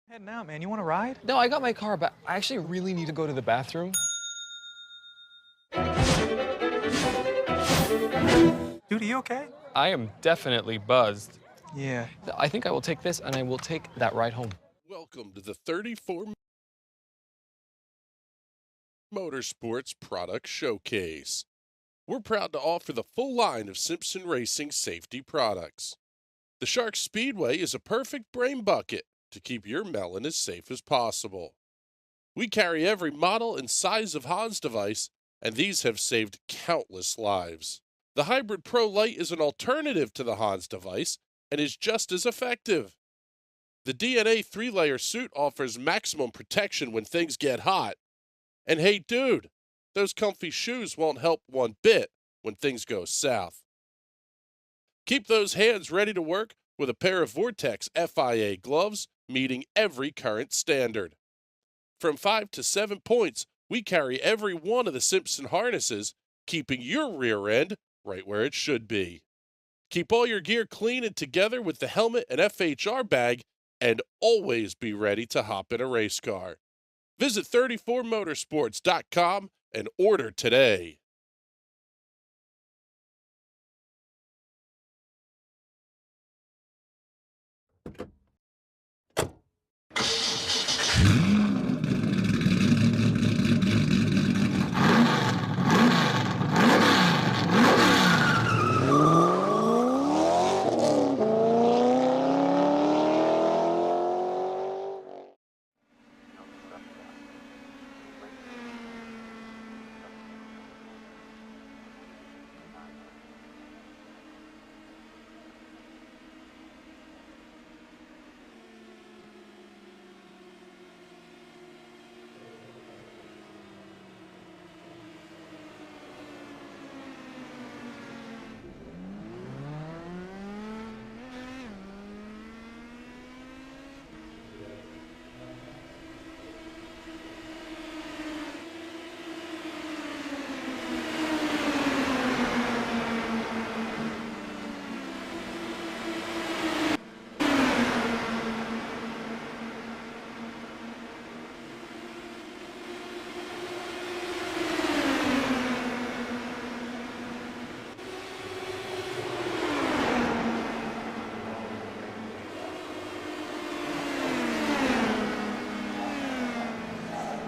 Heading out, man. You want to ride? No, I got my car, but I actually really need to go to the bathroom. Dude, are you okay? I am definitely buzzed. Yeah. I think I will take this, and I will take that ride home. Welcome to the 34 Motorsports Product Showcase. We're proud to offer the full line of Simpson Racing safety products. The Shark Speedway is a perfect brain bucket to keep your melon as safe as possible. We carry every model and size of Hans device, and these have saved countless lives. The Hybrid Pro Lite is an alternative to the Hans device and is just as effective. The DNA 3-layer suit offers maximum protection when things get hot. And hey, dude, those comfy shoes won't help one bit when things go south. Keep those hands ready to work with a pair of Vortex FIA gloves meeting every current standard. From 5 to 7 points, we carry every one of the Simpson harnesses, keeping your rear end right where it should be. Keep all your gear clean and together with the helmet and FHR bag, and always be ready to hop in a race car. Visit 34motorsports.com and order today.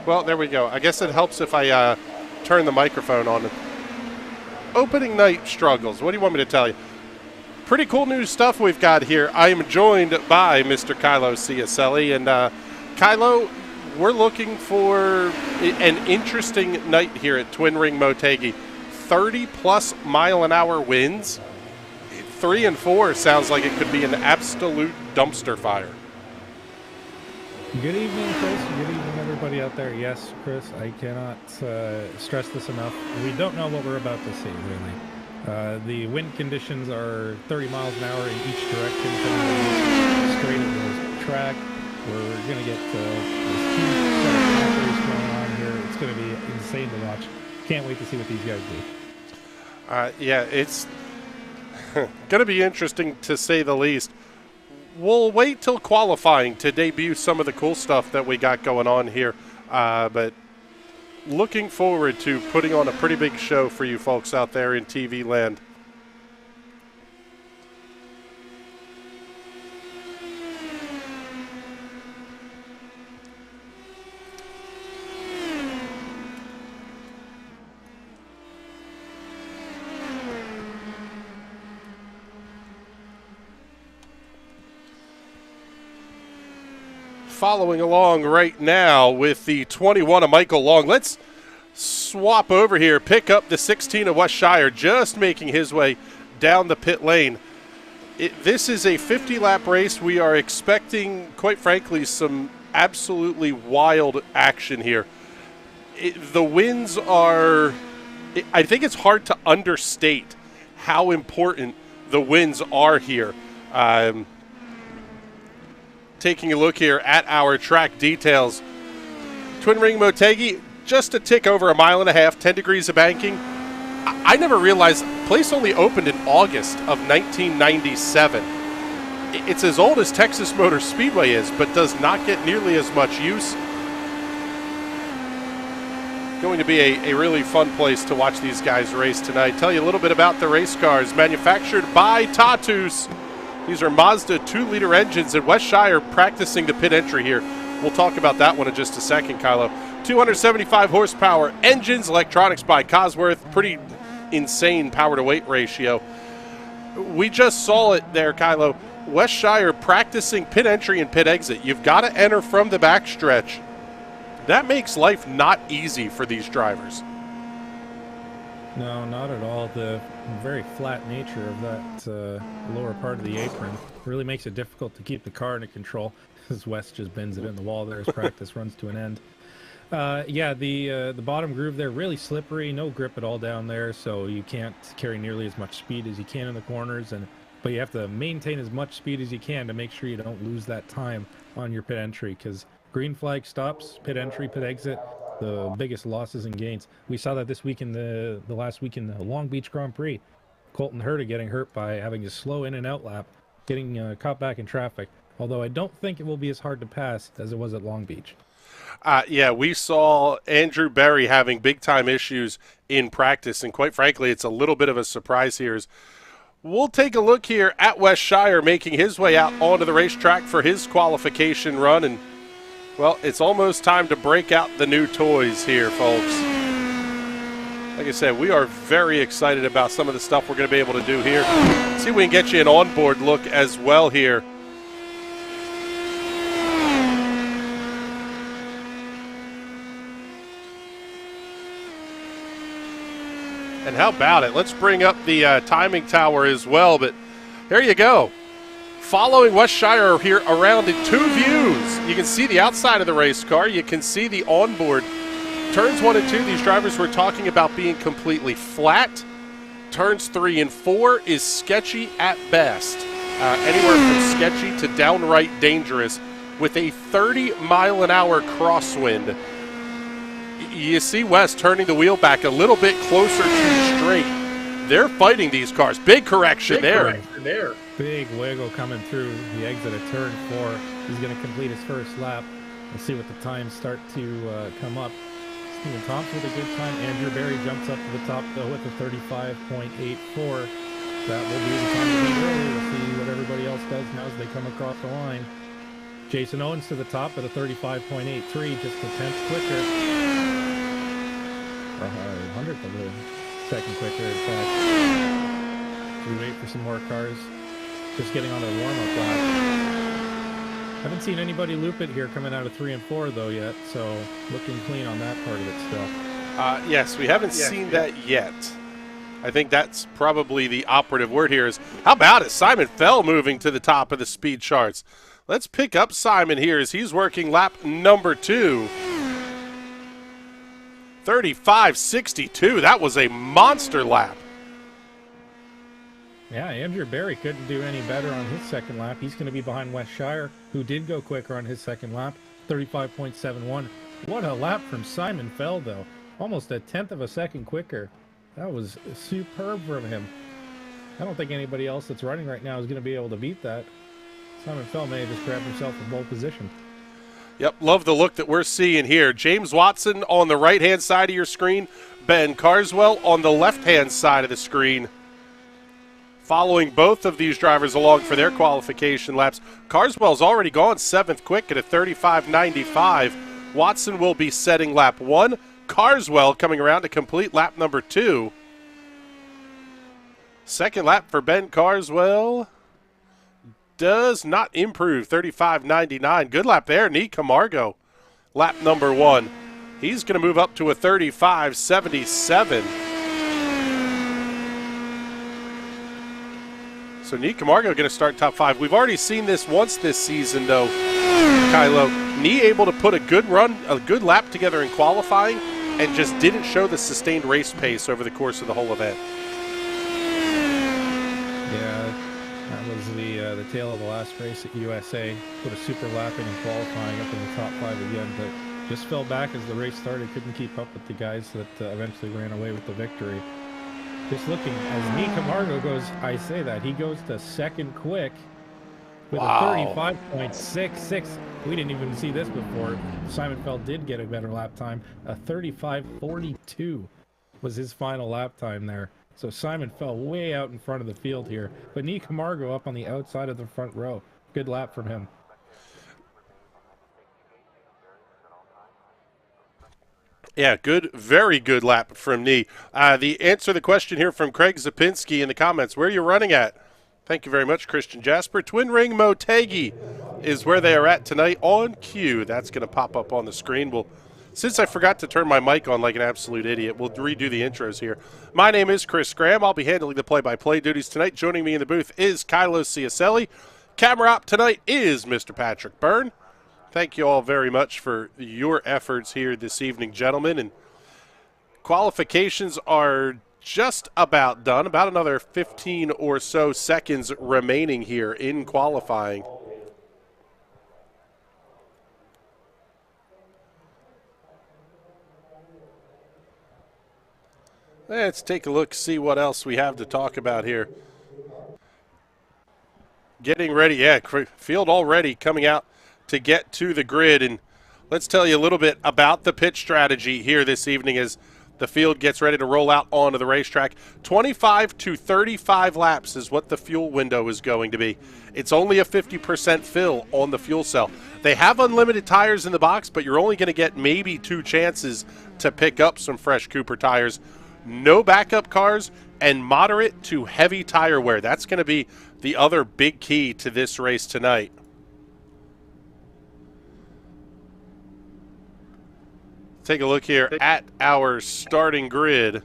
Well, there we go. I guess it helps if I turn the microphone on. Opening night struggles. What do you want me to tell you? Pretty cool new stuff we've got here. I am joined by Mr. Kylo Ciacelli. And Kylo, we're looking for an interesting night here at Twin Ring Motegi. 30-plus mile-an-hour winds. 3 and 4 sounds like it could be an absolute dumpster fire. Good evening, Chris. Good evening, everybody out there. Yes, Chris, I cannot stress this enough. We don't know what we're about to see, really. The wind conditions are 30 miles an hour in each direction, straight into the track. We're going to get this huge set of track race going on here. It's going to be insane to watch. Can't wait to see what these guys do. Yeah, it's going to be interesting to say the least. We'll wait till qualifying to debut some of the cool stuff that we got going on here. But looking forward to putting on a pretty big show for you folks out there in TV land. Following along right now with the 21 of Michael Long. Let's swap over here, pick up the 16 of Wes Shire, just making his way down the pit lane. This is a 50-lap race. We are expecting, quite frankly, some absolutely wild action here. The winds are, I think it's hard to understate how important the winds are here. Taking a look here at our track details. Twin Ring Motegi, just a tick over a mile and a half, 10 degrees of banking. I never realized the place only opened in August of 1997. It's as old as Texas Motor Speedway is, but does not get nearly as much use. Going to be a really fun place to watch these guys race tonight. Tell you a little bit about the race cars. Manufactured by Tatus. These are Mazda 2-liter engines, and Wes Shire practicing the pit entry here. We'll talk about that one in just a second, Kylo. 275 horsepower engines, electronics by Cosworth. Pretty insane power-to-weight ratio. We just saw it there, Kylo. Wes Shire practicing pit entry and pit exit. You've got to enter from the backstretch. That makes life not easy for these drivers. No, not at all. The very flat nature of that lower part of the apron really makes it difficult to keep the car under control, as Wes just bends it in the wall there as practice runs to an end. Yeah, the bottom groove there, really slippery, no grip at all down there, so you can't carry nearly as much speed as you can in the corners, but you have to maintain as much speed as you can to make sure you don't lose that time on your pit entry, because green flag stops, pit entry, pit exit, the biggest losses and gains. We saw that this week in the last week in the Long Beach Grand Prix. Colton Herta getting hurt by having to slow in and out lap, getting caught back in traffic, although I don't think it will be as hard to pass as it was at Long Beach. Yeah, we saw Andrew Berry having big-time issues in practice, and quite frankly, it's a little bit of a surprise here. We'll take a look here at Wes Shire making his way out onto the racetrack for his qualification run, and, well, it's almost time to break out the new toys here, folks. Like I said, we are very excited about some of the stuff we're going to be able to do here. See if we can get you an onboard look as well here. And how about it? Let's bring up the timing tower as well, but there you go. Following Wes Shire here around in two views. You can see the outside of the race car. You can see the onboard. Turns 1 and 2, these drivers were talking about being completely flat. Turns 3 and 4 is sketchy at best. Anywhere from sketchy to downright dangerous with a 30-mile-an-hour crosswind. You see Wes turning the wheel back a little bit closer to straight. They're fighting these cars. Big correction there. Big wiggle coming through the exit of turn 4. He's going to complete his first lap. We'll see what the times start to come up. Steven Thompson with a good time. Andrew Berry jumps up to the top, though, with a 35.84. That will be the time to beat early. We'll see what everybody else does now as they come across the line. Jason Owens to the top at a 35.83, just a tenth quicker. Or a hundredth of a second quicker, in fact. We wait for some more cars. Just getting on their warm-up lap. Haven't seen anybody loop it here coming out of 3 and 4 though yet, so looking clean on that part of it still. Yes, we haven't seen that yet. I think that's probably the operative word here is, how about it? Simon Fell moving to the top of the speed charts. Let's pick up Simon here as he's working lap number 2. 35.62. That was a monster lap. Yeah, Andrew Berry couldn't do any better on his second lap. He's going to be behind Wes Shire, who did go quicker on his second lap, 35.71. What a lap from Simon Fell, though. Almost a tenth of a second quicker. That was superb from him. I don't think anybody else that's running right now is going to be able to beat that. Simon Fell may have just grabbed himself a pole position. Yep, love the look that we're seeing here. James Watson on the right-hand side of your screen. Ben Carswell on the left-hand side of the screen. Following both of these drivers along for their qualification laps. Carswell's already gone 7th quick at a 35.95. Watson will be setting lap 1. Carswell coming around to complete lap number 2. Second lap for Ben Carswell does not improve, 35.99. Good lap there, Nick Camargo. Lap number 1. He's going to move up to a 35.77. So Nick Camargo going to start top 5. We've already seen this once this season, though, Kylo. Nick able to put a good run, a good lap together in qualifying, and just didn't show the sustained race pace over the course of the whole event. Yeah, that was the tail of the last race at USA. Put a super lapping and qualifying up in the top 5 again, but just fell back as the race started. Couldn't keep up with the guys that eventually ran away with the victory. Just looking, as Nick Camargo goes, I say that, he goes to second quick with Wow. a 35.66. We didn't even see this before. Simon Fell did get a better lap time. A 35.42 was his final lap time there. So Simon Fell way out in front of the field here. But Nick Camargo up on the outside of the front row. Good lap from him. Yeah, good, very good lap from Nee. The answer to the question here from Craig Zapinski in the comments, where are you running at? Thank you very much, Christian Jasper. Twin Ring Motegi is where they are at tonight on cue. That's going to pop up on the screen. Well, since I forgot to turn my mic on like an absolute idiot, we'll redo the intros here. My name is Chris Graham. I'll be handling the play-by-play duties tonight. Joining me in the booth is Kylo Ciacelli. Camera op tonight is Mr. Patrick Byrne. Thank you all very much for your efforts here this evening, gentlemen. And qualifications are just about done. About another 15 or so seconds remaining here in qualifying. Let's take a look, see what else we have to talk about here. Getting ready, yeah, field already coming out to get to the grid. And let's tell you a little bit about the pit strategy here this evening as the field gets ready to roll out onto the racetrack. 25 to 35 laps is what the fuel window is going to be. It's only a 50% fill on the fuel cell. They have unlimited tires in the box, but you're only going to get maybe 2 chances to pick up some fresh Cooper tires. No backup cars and moderate to heavy tire wear. That's going to be the other big key to this race tonight. Take a look here at our starting grid.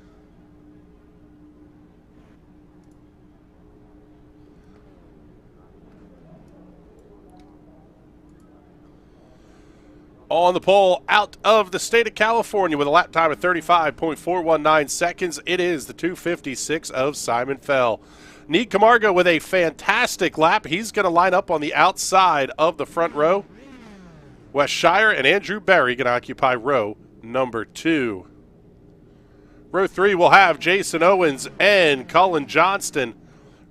On the pole, out of the state of California with a lap time of 35.419 seconds, it is the 256 of Simon Fell. Nick Camargo with a fantastic lap. He's going to line up on the outside of the front row. Wes Shire and Andrew Berry going to occupy row number 2. Row 3 will have Jason Owens and Cullen Johnston.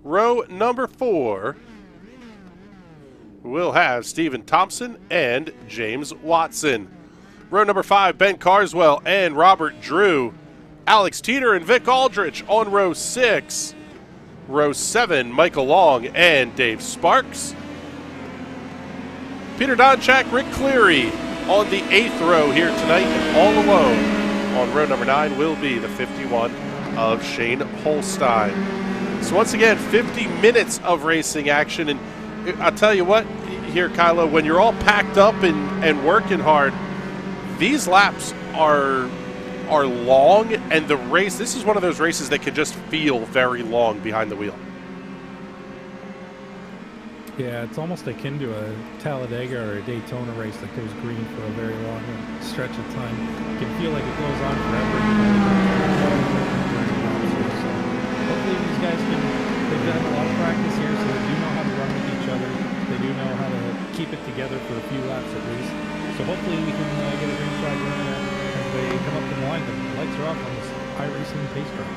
Row number 4 will have Stephen Thompson and James Watson. Row number 5, Ben Carswell and Robert Drew. Alex Teeter and Vic Aldrich on row 6. Row 7, Michael Long and Dave Sparks. Peter Donchak, Rick Cleary on the 8th row here tonight, and all alone on row number 9 will be the 51 of Shane Holstein. So once again, 50 minutes of racing action, and I'll tell you what here, Kylo, when you're all packed up and working hard, these laps are long, and the race, this is one of those races that can just feel very long behind the wheel. Yeah, it's almost akin to a Talladega or a Daytona race that goes green for a very long stretch of time. It can feel like it goes on forever. So hopefully these guys they've done a lot of practice here, so they do know how to run with each other. They do know how to keep it together for a few laps at least. So hopefully we can get a green flag running as they come up to the line. The lights are off on this iRacing pace track.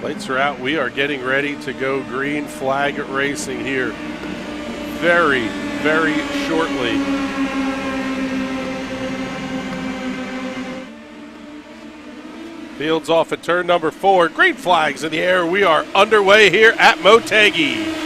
Lights are out. We are getting ready to go green flag racing here very, very shortly. Fields off at turn number 4. Green flags in the air. We are underway here at Motegi.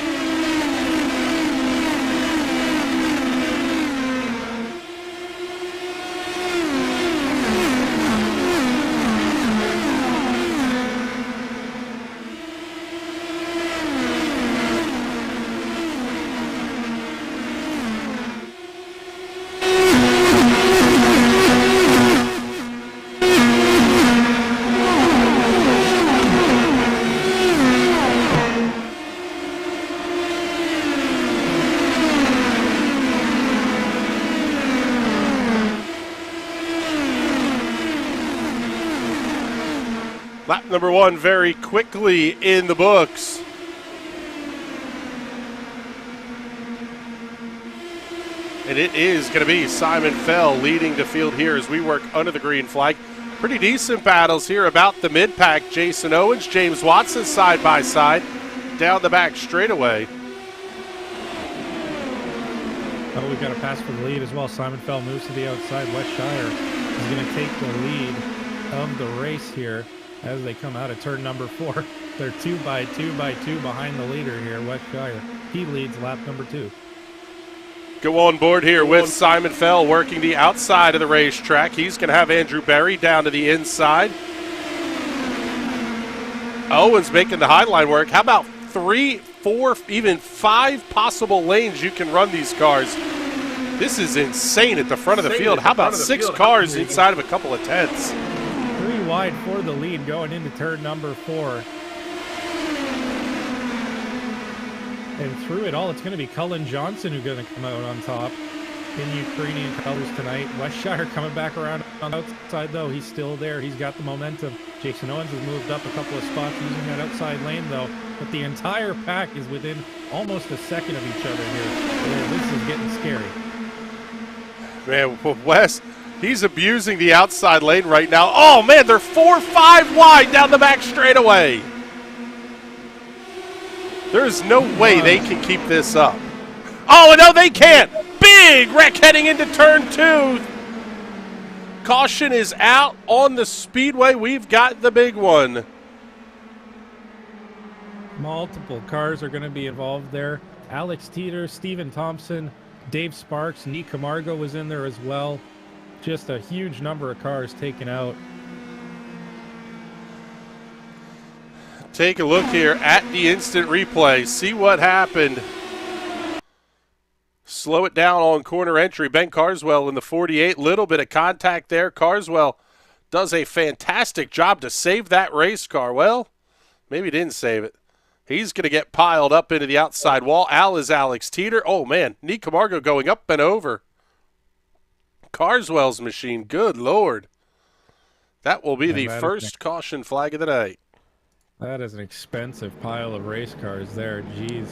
Lap number 1 very quickly in the books. And it is going to be Simon Fell leading the field here as we work under the green flag. Pretty decent battles here about the mid-pack. Jason Owens, James Watson side by side. Down the back straightaway Oh, we've got a pass for the lead as well. Simon Fell moves to the outside. Wes Shire is going to take the lead of the race here as they come out of turn number 4. They're 2 by 2 by 2 behind the leader here, Wes Shire. He leads lap number 2. Go on board here with Simon Fell working the outside of the racetrack. He's going to have Andrew Berry down to the inside. Owens making the highline work. How about 3, 4, even 5 possible lanes you can run these cars? This is insane at the front of the field. How about 6 cars inside of a couple of tenths? 3 wide for the lead going into turn number 4. And through it all, it's going to be Cullen Johnston who's going to come out on top in Ukrainian colors tonight. Wes Shire coming back around on the outside, though. He's still there. He's got the momentum. Jason Owens has moved up a couple of spots using that outside lane, though. But the entire pack is within almost a second of each other here. This is getting scary. Man, Wes, he's abusing the outside lane right now. Oh, man, they're 4, 5 wide down the back straightaway. There is no way they can keep this up. Oh, no, they can't. Big wreck heading into turn 2. Caution is out on the speedway. We've got the big one. Multiple cars are going to be involved there. Alex Teeter, Stephen Thompson, Dave Sparks, Nick Camargo was in there as well. Just a huge number of cars taken out. Take a look here at the instant replay. See what happened. Slow it down on corner entry. Ben Carswell in the 48. Little bit of contact there. Carswell does a fantastic job to save that race car. Well, maybe he didn't save it. He's going to get piled up into the outside wall. Al is Alex Teeter. Oh, man. Nick Camargo going up and over. Carswell's machine. Good Lord. That will be the first caution flag of the night. That is an expensive pile of race cars there. Jeez.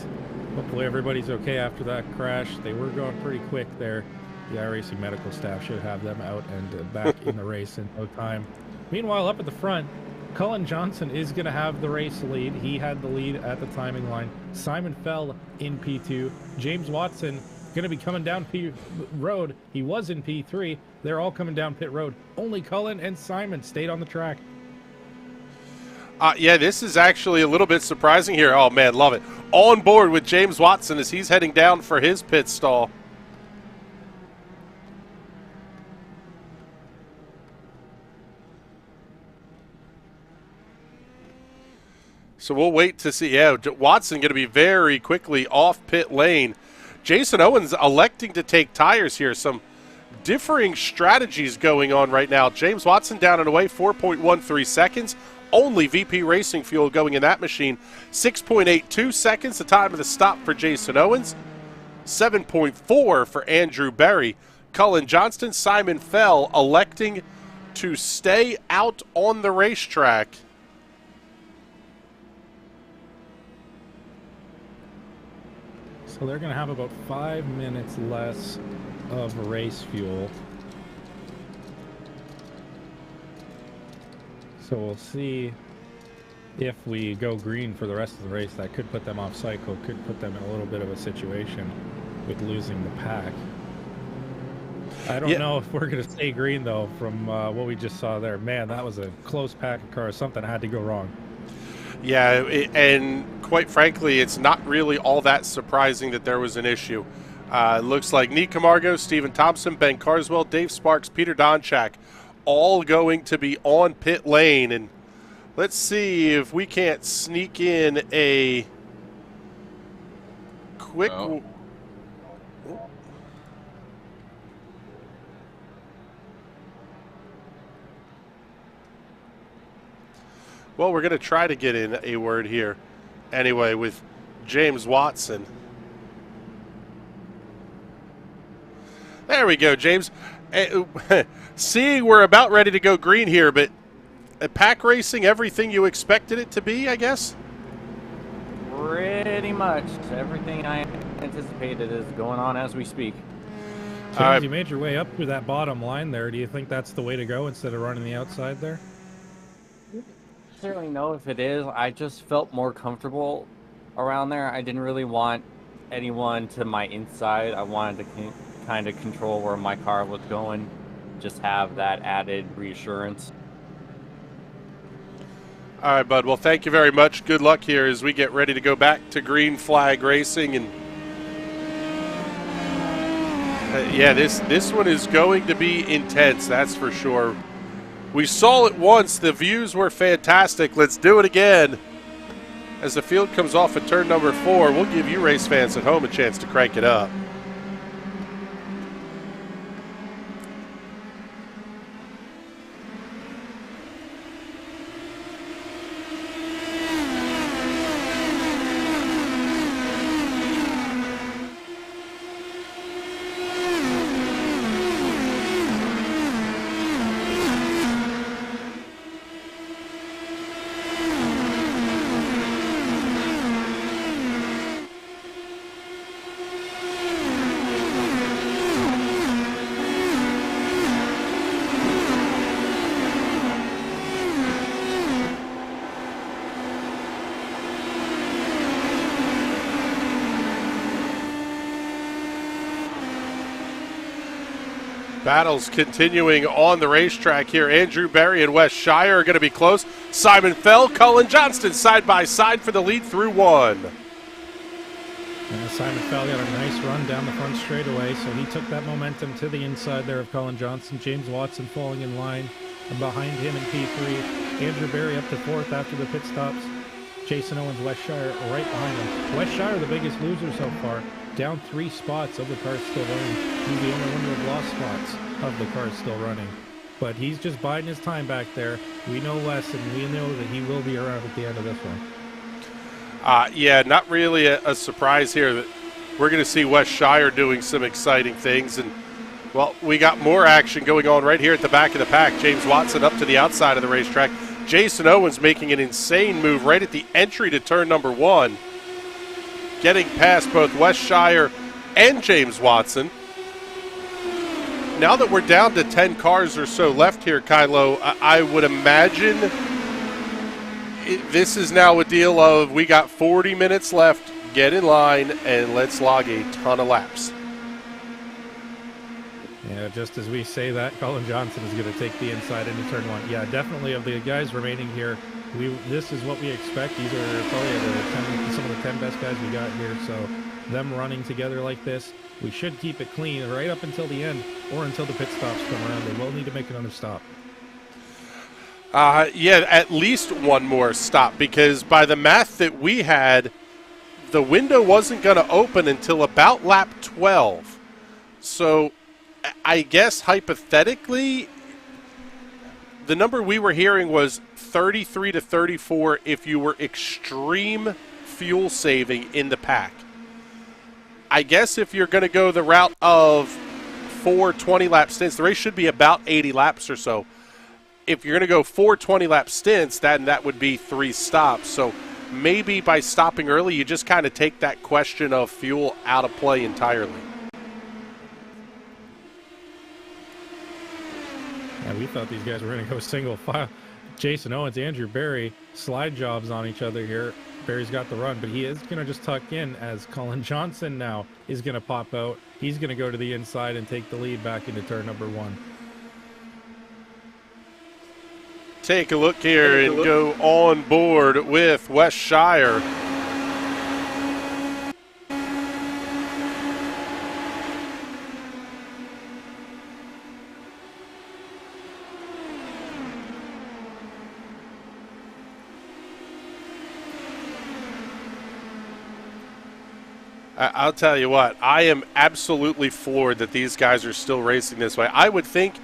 Hopefully everybody's okay after that crash. They were going pretty quick there. The iRacing medical staff should have them out and back in the race in no time. Meanwhile, up at the front, Cullen Johnston is going to have the race lead. He had the lead at the timing line. Simon Fell in P2. James Watson going to be coming down pit road. He was in P3. They're all coming down pit road. Only Cullen and Simon stayed on the track. Yeah, this is actually a little bit surprising here. Oh, man, love it. On board with James Watson as he's heading down for his pit stall. So we'll wait to see. Yeah, Watson going to be very quickly off pit lane. Jason Owens electing to take tires here. Some differing strategies going on right now. James Watson down and away, 4.13 seconds. Only VP Racing fuel going in that machine. 6.82 seconds, the time of the stop for Jason Owens. 7.4 for Andrew Berry. Cullen Johnston, Simon Fell electing to stay out on the racetrack. So they're going to have about 5 minutes less of race fuel. So we'll see if we go green for the rest of the race. That could put them off cycle, could put them in a little bit of a situation with losing the pack. I don't know if we're going to stay green, though, from what we just saw there. Man, that was a close pack of cars. Something had to go wrong. Yeah, and quite frankly, it's not really all that surprising that there was an issue. It looks like Nick Camargo, Stephen Thompson, Ben Carswell, Dave Sparks, Peter Donchak, all going to be on pit lane. And let's see if we can't sneak in a quick... Oh. Well, we're going to try to get in a word here anyway with James Watson. There we go, James. Seeing we're about ready to go green here, but pack racing, everything you expected it to be, I guess? Pretty much. Everything I anticipated is going on as we speak. James, you made your way up through that bottom line there. Do you think that's the way to go instead of running the outside there? I don't really know if it is. I just felt more comfortable around there. I didn't really want anyone to my inside. I wanted to kind of control where my car was going, just have that added reassurance. All right, bud. Well, thank you very much. Good luck here as we get ready to go back to green flag racing. And yeah, this one is going to be intense, that's for sure. We saw it once. The views were fantastic. Let's do it again. As the field comes off at turn number 4, we'll give you race fans at home a chance to crank it up. Battles continuing on the racetrack here. Andrew Berry and Wes Shire are going to be close. Simon Fell, Cullen Johnston side by side for the lead through 1. And Simon Fell got a nice run down the front straightaway, so he took that momentum to the inside there of Cullen Johnston. James Watson falling in line, and behind him in P3. Andrew Berry up to 4th after the pit stops. Jason Owens, Wes Shire right behind him. Wes Shire, the biggest loser so far, down 3 spots of the car still running. He's the only one to have lost spots of the car still running. But he's just biding his time back there. We know Wes, and we know that he will be around at the end of this one. Yeah, not really a surprise here that we're going to see Wes Shire doing some exciting things. And, well, we got more action going on right here at the back of the pack. James Watson up to the outside of the racetrack. Jason Owens making an insane move right at the entry to turn number 1. Getting past both Wes Shire and James Watson. Now that we're down to 10 cars or so left here, Kylo, I would imagine this is now a deal of we got 40 minutes left, get in line, and let's log a ton of laps. Yeah, just as we say that, Cullen Johnston is going to take the inside into turn 1. Yeah, definitely of the guys remaining here, this is what we expect. These are probably some of the 10 best guys we got here, so them running together like this, we should keep it clean right up until the end or until the pit stops come around. They will need to make another stop. Yeah, at least one more stop, because by the math that we had, the window wasn't going to open until about lap 12. So I guess hypothetically, the number we were hearing was 33 to 34 if you were extreme fuel saving in the pack. I guess if you're going to go the route of 4 20-lap stints, the race should be about 80 laps or so. If you're going to go 4 20-lap stints, that would be 3 stops. So maybe by stopping early, you just kind of take that question of fuel out of play entirely. Yeah, we thought these guys were going to go single file. Jason Owens, Andrew Berry, slide jobs on each other here. Berry's got the run, but he is going to just tuck in as Cullen Johnston now is going to pop out. He's going to go to the inside and take the lead back into turn number 1. Take a look here and go on board with Wes Shire. I'll tell you what, I am absolutely floored that these guys are still racing this way. I would think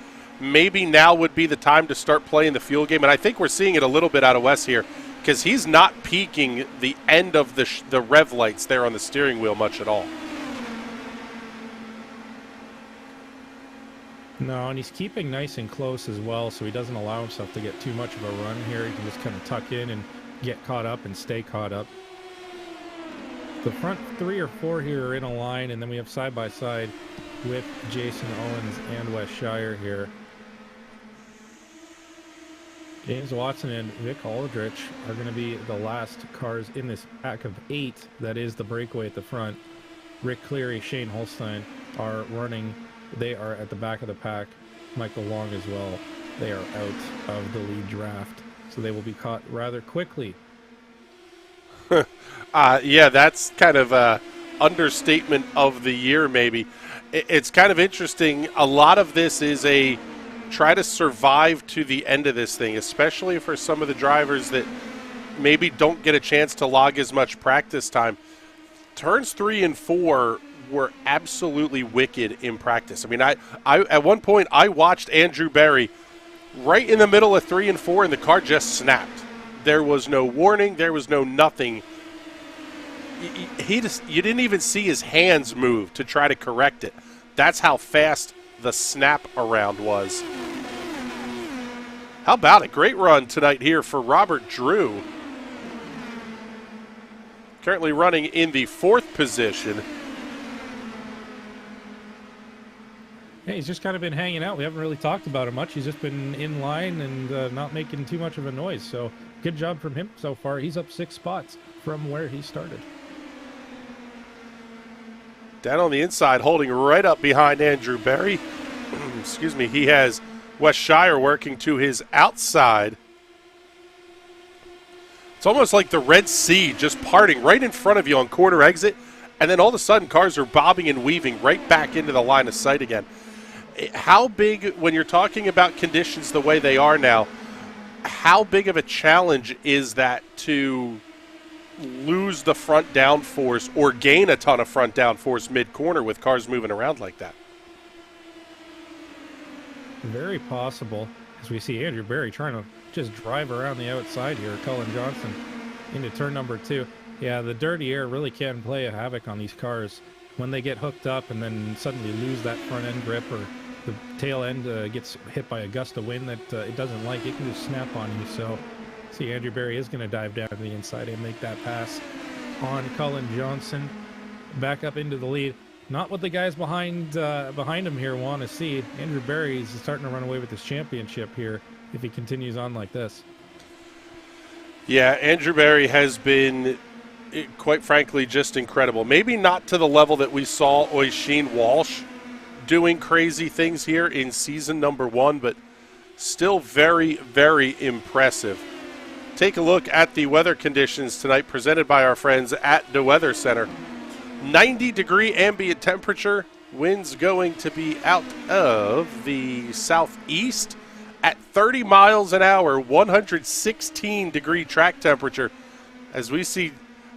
maybe now would be the time to start playing the fuel game, and I think we're seeing it a little bit out of Wes here because he's not peaking the end of the rev lights there on the steering wheel much at all. No, and he's keeping nice and close as well, so he doesn't allow himself to get too much of a run here. He can just kind of tuck in and get caught up and stay caught up. The front 3 or 4 here are in a line, and then we have side-by-side with Jason Owens and Wes Shire here. James Watson and Vic Aldrich are going to be the last cars in this pack of 8. That is the breakaway at the front. Rick Cleary, Shane Holstein, are running. They are at the back of the pack. Michael Long as well. They are out of the lead draft, so they will be caught rather quickly. Yeah, that's kind of a understatement of the year, maybe. It's kind of interesting. A lot of this is a try to survive to the end of this thing, especially for some of the drivers that maybe don't get a chance to log as much practice time. Turns 3 and 4 were absolutely wicked in practice. I mean, I at one point I watched Andrew Berry right in the middle of 3 and 4, and the car just snapped. There was no warning. There was no nothing. You didn't even see his hands move to try to correct it. That's how fast the snap around was. How about it? Great run tonight here for Robert Drew. Currently running in the 4th position. Yeah, he's just kind of been hanging out. We haven't really talked about him much. He's just been in line and not making too much of a noise. So good job from him so far. He's up 6 spots from where he started. Down on the inside, holding right up behind Andrew Berry. Excuse me, he has Wes Shire working to his outside. It's almost like the Red Sea just parting right in front of you on quarter exit, and then all of a sudden cars are bobbing and weaving right back into the line of sight again. How big, when you're talking about conditions the way they are now, how big of a challenge is that to lose the front downforce or gain a ton of front downforce mid-corner with cars moving around like that? Very possible, as we see Andrew Berry trying to just drive around the outside here. Cullen Johnston into turn number 2. Yeah, the dirty air really can play a havoc on these cars when they get hooked up and then suddenly lose that front end grip, or the tail end gets hit by a gust of wind that it doesn't like. It can just snap on you. So see, Andrew Berry is going to dive down to the inside and make that pass on Cullen Johnston back up into the lead. Not what the guys behind him here want to see. Andrew Berry is starting to run away with this championship here if he continues on like this. Yeah, Andrew Berry has been, quite frankly, just incredible. Maybe not to the level that we saw Oisin Walsh doing crazy things here in season number 1, but still very, very impressive. Take a look at the weather conditions tonight presented by our friends at the Weather Center. 90-degree ambient temperature, winds going to be out of the southeast at 30 miles an hour, 116-degree track temperature. As we see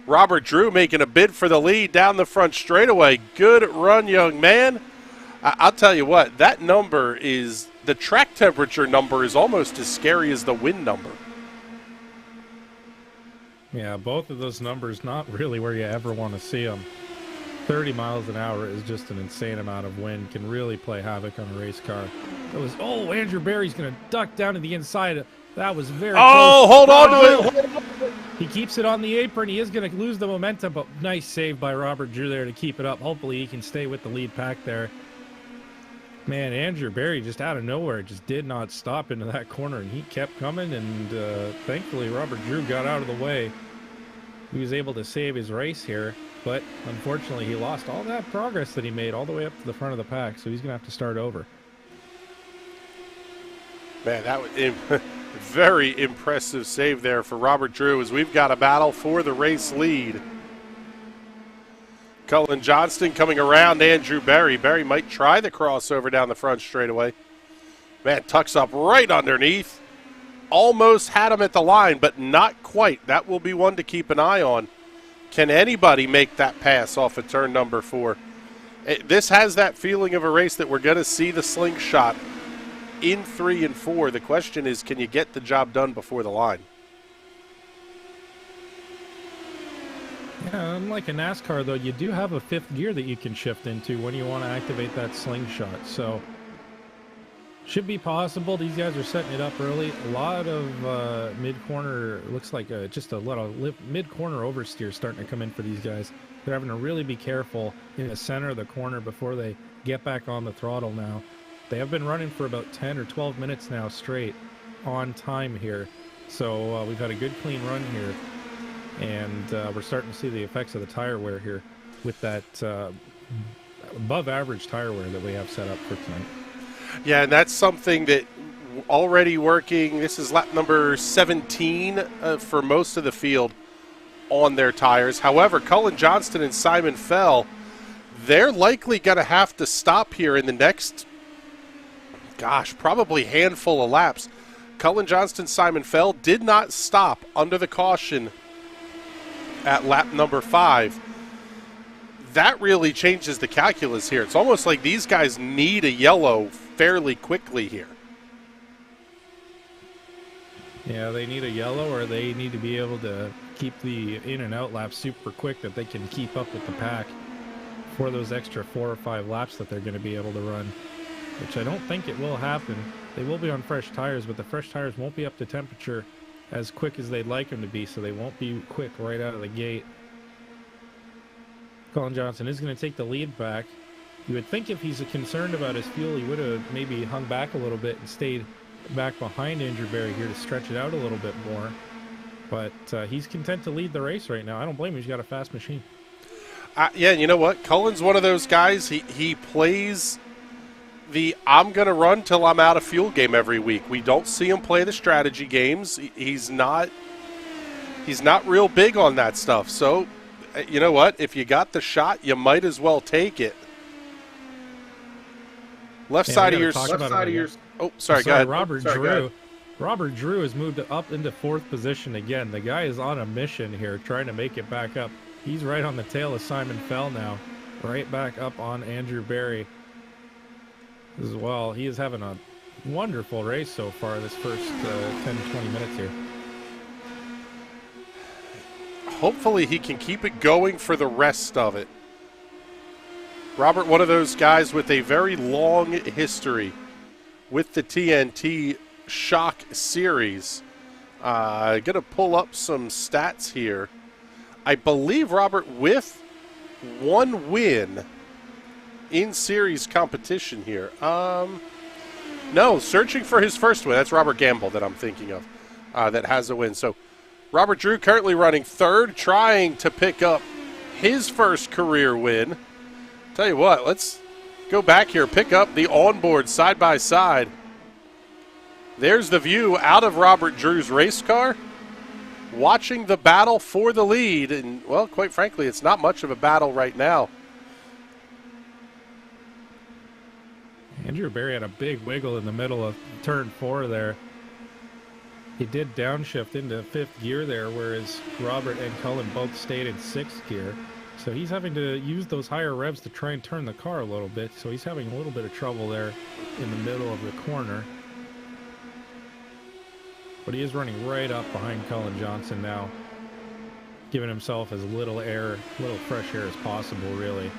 Robert Drew making a bid for the lead down the front straightaway. Good run, young man. I'll tell you what, that number is, the track temperature number is almost as scary as the wind number. Yeah, both of those numbers not really where you ever want to see them. 30 miles an hour is just an insane amount of wind. Can really play havoc on a race car. It was, Andrew Berry's going to duck down to the inside. That was very close. Hold on to it. He keeps it on the apron. He is going to lose the momentum, but nice save by Robert Drew there to keep it up. Hopefully he can stay with the lead pack there. Man, Andrew Berry just out of nowhere just did not stop into that corner, and he kept coming, and thankfully Robert Drew got out of the way. He was able to save his race here, but unfortunately he lost all that progress that he made all the way up to the front of the pack, so he's going to have to start over. Man, that was very impressive save there for Robert Drew, as we've got a battle for the race lead. Cullen Johnston coming around Andrew Berry. Berry might try the crossover down the front straightaway. Man, tucks up right underneath. Almost had him at the line, but not quite. That will be one to keep an eye on. Can anybody make that pass off of turn number 4? This has that feeling of a race that we're going to see the slingshot in 3 and 4. The question is, can you get the job done before the line? Yeah, unlike a NASCAR, though, you do have a 5th gear that you can shift into when you want to activate that slingshot. So, should be possible. These guys are setting it up early. A lot of mid-corner, looks like just a little mid-corner oversteer starting to come in for these guys. They're having to really be careful in the center of the corner before they get back on the throttle now. They have been running for about 10 or 12 minutes now straight on time here. So we've had a good clean run here. And we're starting to see the effects of the tire wear here with that above average tire wear that we have set up for tonight. Yeah, and that's something that already working. This is lap number 17 for most of the field on their tires. However, Cullen Johnston and Simon Fell, they're likely going to have to stop here in the next, probably handful of laps. Cullen Johnston, Simon Fell did not stop under the caution at lap number 5. That really changes the calculus here. It's almost like these guys need a yellow fairly quickly here. Yeah, they need a yellow, or they need to be able to keep the in and out laps super quick that they can keep up with the pack for those extra 4 or 5 laps that they're going to be able to run, which I don't think it will happen. They will be on fresh tires, but the fresh tires won't be up to temperature as quick as they'd like them to be, so they won't be quick right out of the gate. Cullen Johnston is going to take the lead back. You would think if he's concerned about his fuel, he would have maybe hung back a little bit and stayed back behind Andrew Berry here to stretch it out a little bit more. But he's content to lead the race right now. I don't blame him. He's got a fast machine. Yeah, you know what? Cullen's one of those guys. He plays the I'm going to run till I'm out of fuel game every week. We don't see him play the strategy games. He's not real big on that stuff. So, you know what? If you got the shot, you might as well take it. Left side of your. Oh, sorry. Go ahead. Robert Drew has moved up into 4th position again. The guy is on a mission here, trying to make it back up. He's right on the tail of Simon Fell now, right back up on Andrew Berry as well. He is having a wonderful race so far this first 10-20 minutes here. Hopefully he can keep it going for the rest of it. Robert, one of those guys with a very long history with the TNT Shock Series. Going to pull up some stats here. I believe, Robert, with 1 win in series competition here. No, searching for his first win. That's Robert Gamble that I'm thinking of that has a win. So Robert Drew currently running 3rd, trying to pick up his first career win. Tell you what, let's go back here, pick up the onboard side by side. There's the view out of Robert Drew's race car, watching the battle for the lead. And, well, quite frankly, it's not much of a battle right now. Andrew Berry had a big wiggle in the middle of turn 4 there. He did downshift into 5th gear there, whereas Robert and Cullen both stayed in 6th gear. So he's having to use those higher revs to try and turn the car a little bit. So he's having a little bit of trouble there in the middle of the corner. But he is running right up behind Cullen Johnston now, giving himself as little fresh air as possible, really.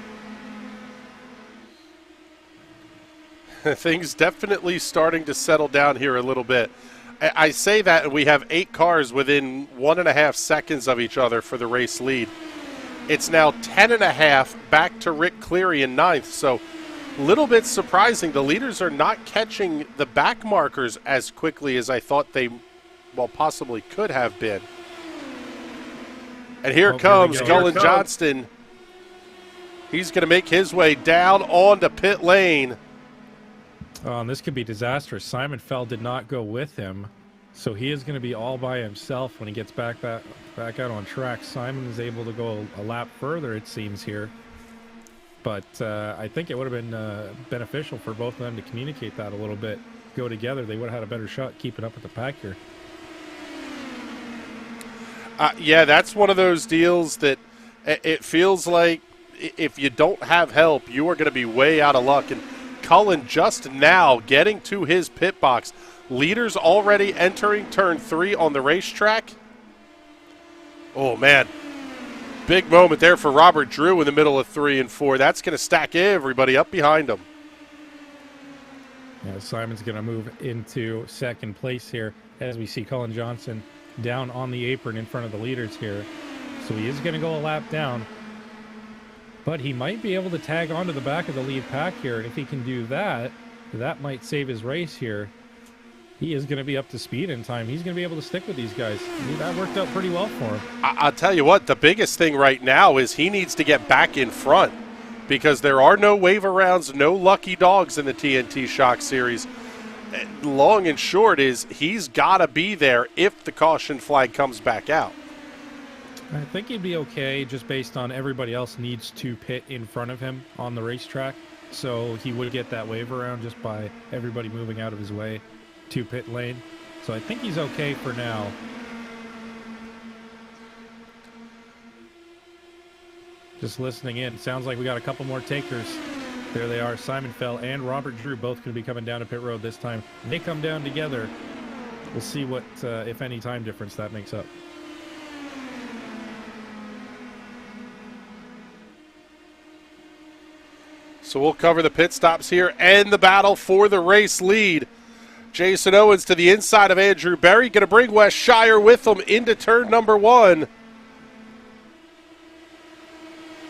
Things definitely starting to settle down here a little bit. I say that, and we have 8 cars within 1.5 seconds of each other for the race lead. It's now 10.5 back to Rick Cleary in 9th. So a little bit surprising. The leaders are not catching the back markers as quickly as I thought they possibly could have been. And here comes Cullen Johnston. He's going to make his way down onto pit lane. Oh, and this could be disastrous. Simon Fell did not go with him, so he is going to be all by himself when he gets back out on track. Simon is able to go a lap further, it seems, here. But I think it would have been beneficial for both of them to communicate that a little bit, go together. They would have had a better shot keeping up with the pack here. Yeah, that's one of those deals that it feels like if you don't have help, you are going to be way out of luck. And Cullen just now getting to his pit box. Leaders already entering turn 3 on the racetrack. Oh, man. Big moment there for Robert Drew in the middle of 3 and 4. That's going to stack everybody up behind him. Yeah, Simon's going to move into 2nd place here as we see Cullen Johnston down on the apron in front of the leaders here. So he is going to go a lap down. But he might be able to tag onto the back of the lead pack here. And if he can do that, that might save his race here. He is going to be up to speed in time. He's going to be able to stick with these guys. That worked out pretty well for him. I'll tell you what, the biggest thing right now is he needs to get back in front. because there are no waiver rounds, no lucky dogs in the TNT Shock Series. Long and short is he's got to be there if the caution flag comes back out. I think he'd be okay just based on everybody else needs to pit in front of him on the racetrack. So he would get that waiver round just by everybody moving out of his way to pit lane. So I think he's okay for now. Just listening in, sounds like we got a couple more takers. There they are, Simon Fell and Robert Drew, both going to be coming down to pit road this time. They come down together. We'll see what, if any, time difference that makes up. So we'll cover the pit stops here and the battle for the race lead. Jason Owens to the inside of Andrew Berry, going to bring Wes Shire with him into turn number 1.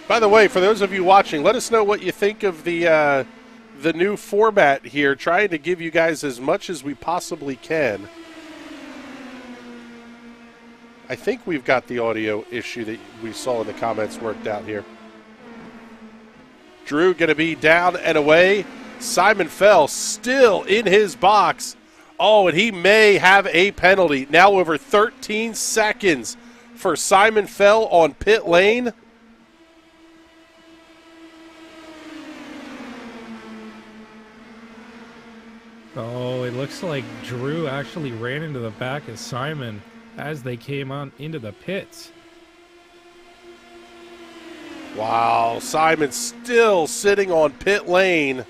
By the way, for those of you watching, let us know what you think of the new format here, trying to give you guys as much as we possibly can. I think we've got the audio issue that we saw in the comments worked out here. Drew going to be down and away. Simon Fell still in his box. Oh, and he may have a penalty. Now over 13 seconds for Simon Fell on pit lane. Oh, it looks like Drew actually ran into the back of Simon as they came on into the pits. Wow, Simon still sitting on pit lane.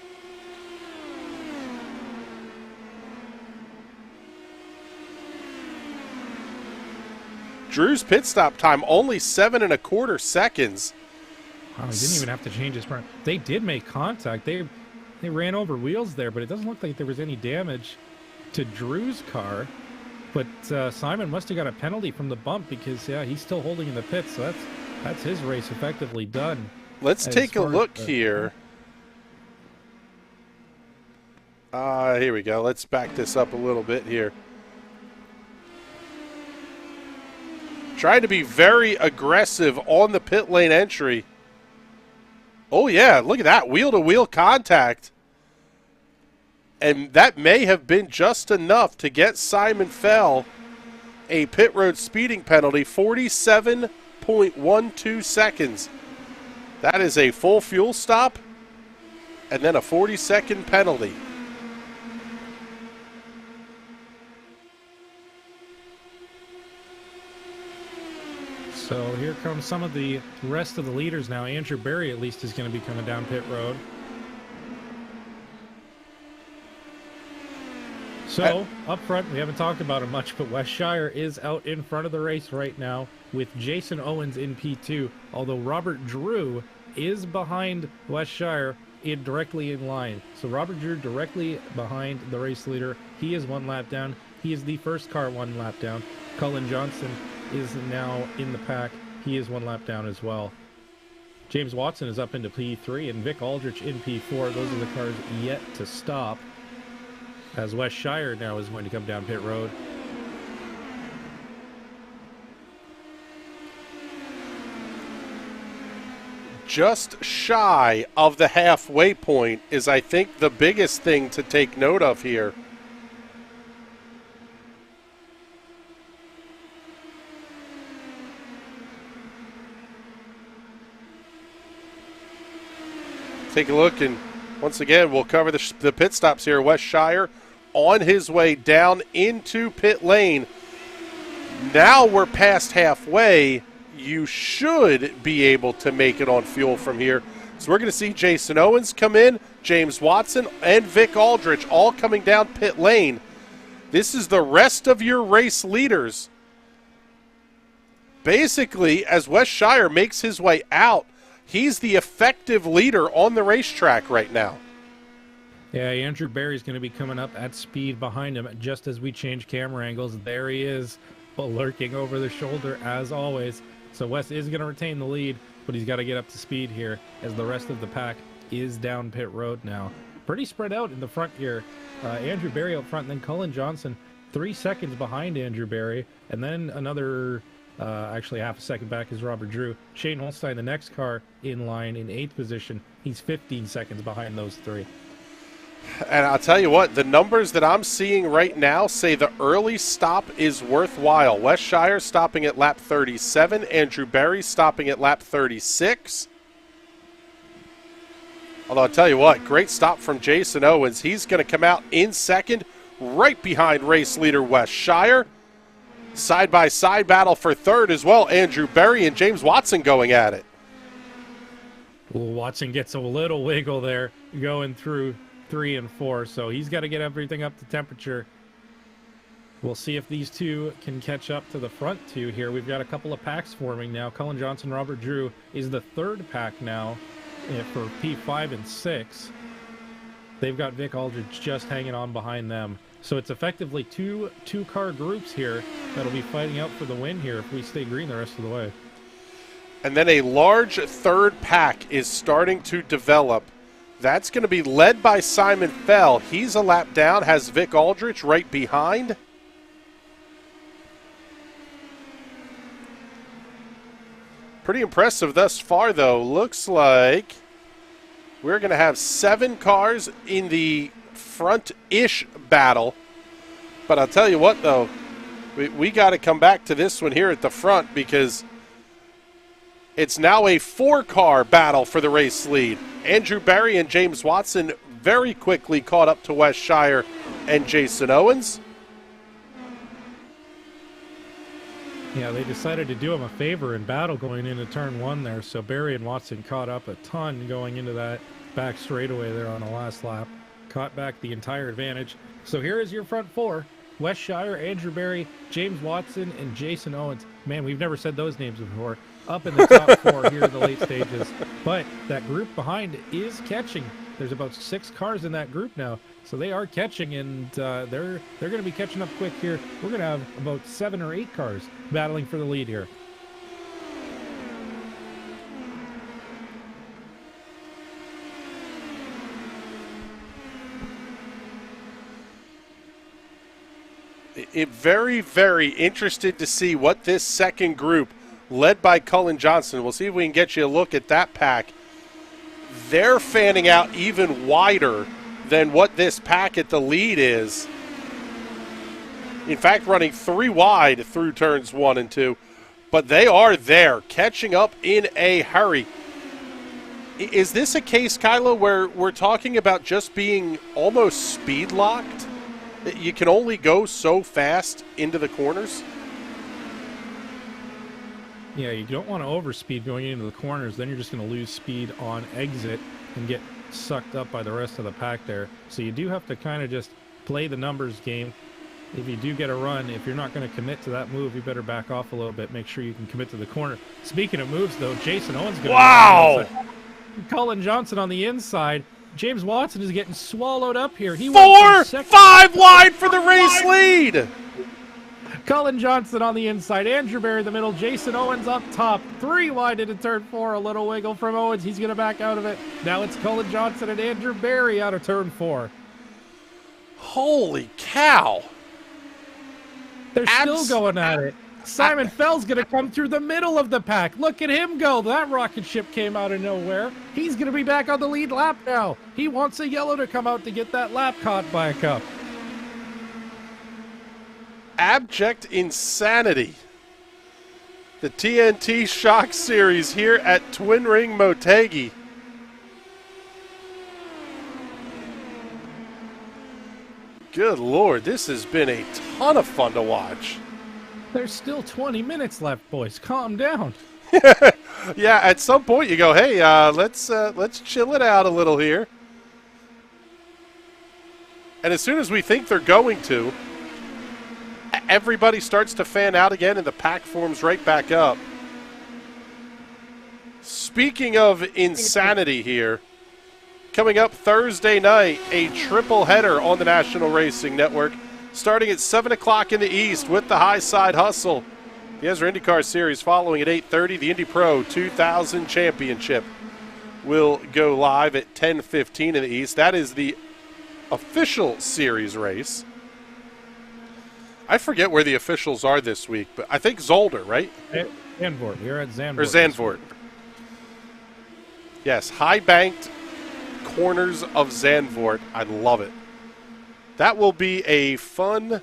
Drew's pit stop time only 7.25 seconds. Wow, he didn't even have to change his front. They did make contact. They ran over wheels there, but it doesn't look like there was any damage to Drew's car. But Simon must have got a penalty from the bump because, yeah, he's still holding in the pits, so that's his race effectively done. Let's take a look here. Here we go. Let's back this up a little bit here. Trying to be very aggressive on the pit lane entry. Oh, yeah, look at that. Wheel-to-wheel contact. And that may have been just enough to get Simon Fell a pit road speeding penalty, 47.12 seconds. That is a full fuel stop and then a 40-second penalty. So here comes some of the rest of the leaders now. Andrew Berry, at least, is going to be coming down pit road. So, up front, we haven't talked about it much, but Wes Shire is out in front of the race right now with Jason Owens in P2, although Robert Drew is behind Wes Shire directly in line. So Robert Drew directly behind the race leader. He is 1 lap down. He is the first car 1 lap down. Cullen Johnston is now in the pack. He is 1 lap down as well. James Watson is up into P3 and Vic Aldrich in P4. Those are the cars yet to stop, as Wes Shire now is going to come down pit road. Just shy of the halfway point is, I think, the biggest thing to take note of here. Take a look, and once again, we'll cover the pit stops here. Wes Shire on his way down into pit lane. Now we're past halfway. You should be able to make it on fuel from here. So we're going to see Jason Owens come in, James Watson, and Vic Aldrich all coming down pit lane. This is the rest of your race leaders. Basically, as Wes Shire makes his way out, he's the effective leader on the racetrack right now. Yeah, Andrew Berry's going to be coming up at speed behind him just as we change camera angles. There he is, lurking over the shoulder as always. So Wes is going to retain the lead, but he's got to get up to speed here as the rest of the pack is down pit road now. Pretty spread out in the front here. Andrew Berry up front, and then Cullen Johnston 3 seconds behind Andrew Berry, and then another Actually, half a second back is Robert Drew. Shane Holstein, the next car in line in 8th position. He's 15 seconds behind those three. And I'll tell you what, the numbers that I'm seeing right now say the early stop is worthwhile. Wes Shire stopping at lap 37. Andrew Berry stopping at lap 36. Although I'll tell you what, great stop from Jason Owens. He's going to come out in second, right behind race leader Wes Shire. Side-by-side battle for third as well. Andrew Berry and James Watson going at it. Well, Watson gets a little wiggle there going through 3 and 4, so he's got to get everything up to temperature. We'll see if these two can catch up to the front two here. We've got a couple of packs forming now. Cullen Johnston, Robert Drew is the third pack now for P5 and 6. They've got Vic Aldridge just hanging on behind them. So it's effectively two-car groups here that'll be fighting out for the win here if we stay green the rest of the way. And then a large third pack is starting to develop. That's going to be led by Simon Fell. He's a lap down, has Vic Aldrich right behind. Pretty impressive thus far, though. Looks like we're going to have 7 cars in the front-ish battle. But I'll tell you what, though, we got to come back to this one here at the front because it's now a 4-car battle for the race lead. Andrew Berry and James Watson very quickly caught up to Wes Shire and Jason Owens. Yeah, they decided to do him a favor in battle going into turn 1 there, so Berry and Watson caught up a ton going into that back straightaway there on the last lap. Caught back the entire advantage. So here is your front 4. Wes Shire, Andrew Berry, James Watson, and Jason Owens. Man, we've never said those names before. Up in the top 4 here in the late stages. But that group behind is catching. There's about 6 cars in that group now. So they are catching, and they're going to be catching up quick here. We're going to have about 7 or 8 cars battling for the lead here. Very, very interested to see what this second group, led by Cullen Johnston, we'll see if we can get you a look at that pack. They're fanning out even wider than what this pack at the lead is. In fact, running 3 wide through turns 1 and 2. But they are there, catching up in a hurry. Is this a case, Kylo, where we're talking about just being almost speed locked? You can only go so fast into the corners? Yeah, you don't want to overspeed going into the corners. Then you're just going to lose speed on exit and get sucked up by the rest of the pack there. So you do have to kind of just play the numbers game. If you do get a run, if you're not going to commit to that move, you better back off a little bit. Make sure you can commit to the corner. Speaking of moves, though, Jason Owens going to wow! Cullen Johnston on the inside. James Watson is getting swallowed up here. He 4, 5 wide for the race lead. Cullen Johnston on the inside. Andrew Berry in the middle. Jason Owens up top. 3 wide into turn 4. A little wiggle from Owens. He's going to back out of it. Now it's Cullen Johnston and Andrew Berry out of turn 4. Holy cow. They're still going at it. Simon Fell's going to come through the middle of the pack. Look at him go. That rocket ship came out of nowhere. He's going to be back on the lead lap now. He wants a yellow to come out to get that lap caught back up. Abject insanity. The TNT Shock Series here at Twin Ring Motegi. Good Lord, this has been a ton of fun to watch. There's still 20 minutes left, boys. Calm down. Yeah, at some point you go, hey, let's chill it out a little here. And as soon as we think they're going to, everybody starts to fan out again and the pack forms right back up. Speaking of insanity here, coming up Thursday night, a triple header on the National Racing Network, starting at 7 o'clock in the East with the High Side Hustle. The Ezra IndyCar Series following at 8:30. The Indy Pro 2000 Championship will go live at 10:15 in the East. That is the official series race. I forget where the officials are this week, but I think Zolder, right? Zandvoort. We're at Zandvoort. Or Zandvoort. Yes, high-banked corners of Zandvoort. I love it. That will be a fun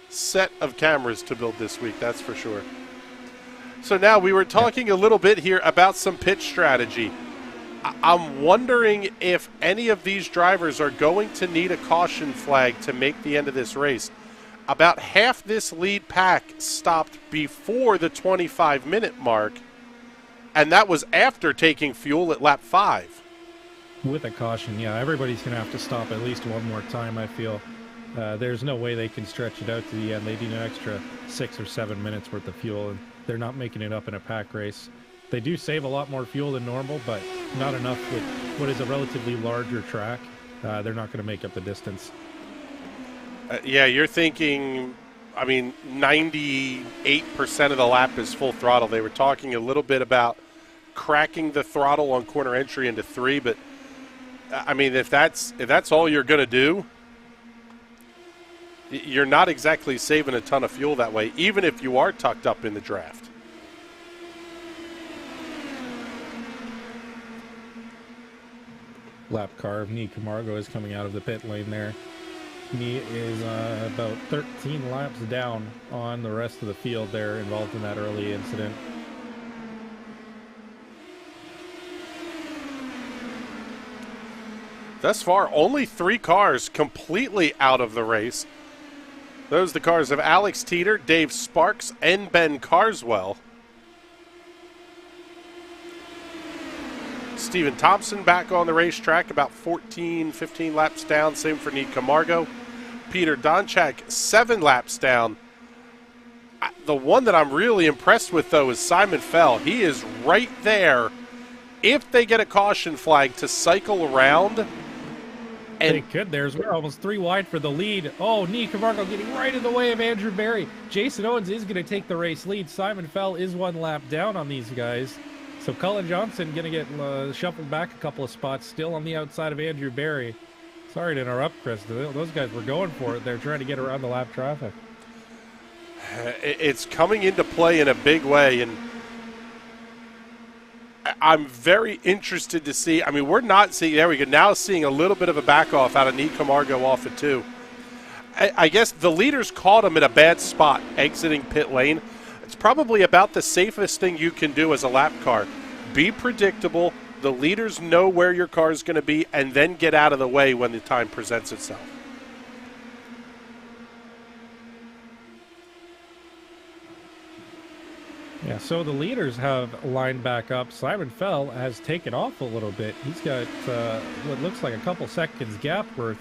set of cameras to build this week, that's for sure. So now we were talking a little bit here about some pit strategy. I'm wondering if any of these drivers are going to need a caution flag to make the end of this race. About half this lead pack stopped before the 25-minute mark, and that was after taking fuel at lap 5. With a caution, yeah. Everybody's going to have to stop at least one more time, I feel. There's no way they can stretch it out to the end. They need an extra 6 or 7 minutes worth of fuel, and they're not making it up in a pack race. They do save a lot more fuel than normal, but not enough with what is a relatively larger track. They're not going to make up the distance. Yeah, you're thinking, I mean, 98% of the lap is full throttle. They were talking a little bit about cracking the throttle on corner entry into 3, but I mean, if that's all you're going to do, you're not exactly saving a ton of fuel that way, even if you are tucked up in the draft. Lap car of Nee Camargo is coming out of the pit lane there. Nee is about 13 laps down on the rest of the field there involved in that early incident. Thus far, only 3 cars completely out of the race. Those are the cars of Alex Teeter, Dave Sparks, and Ben Carswell. Stephen Thompson back on the racetrack, about 14, 15 laps down. Same for Nee Camargo. Peter Donchak, 7 laps down. The one that I'm really impressed with, though, is Simon Fell. He is right there. If they get a caution flag to cycle around. And they could. We're almost 3 wide for the lead. Oh, Nee Camargo getting right in the way of Andrew Berry. Jason Owens is going to take the race lead. Simon Fell is 1 lap down on these guys. So Cullen Johnston going to get shuffled back a couple of spots, still on the outside of Andrew Berry. Sorry to interrupt, Chris. Those guys were going for it. They're trying to get around the lap traffic. It's coming into play in a big way, and I'm very interested to see. I mean, we're not seeing, there we go, now seeing a little bit of a back off out of Nee Camargo off at 2. I guess the leaders caught him in a bad spot exiting pit lane. It's probably about the safest thing you can do as a lap car. Be predictable. The leaders know where your car is going to be, and then get out of the way when the time presents itself. Yeah, so the leaders have lined back up. Simon Fell has taken off a little bit. He's got what looks like a couple seconds gap worth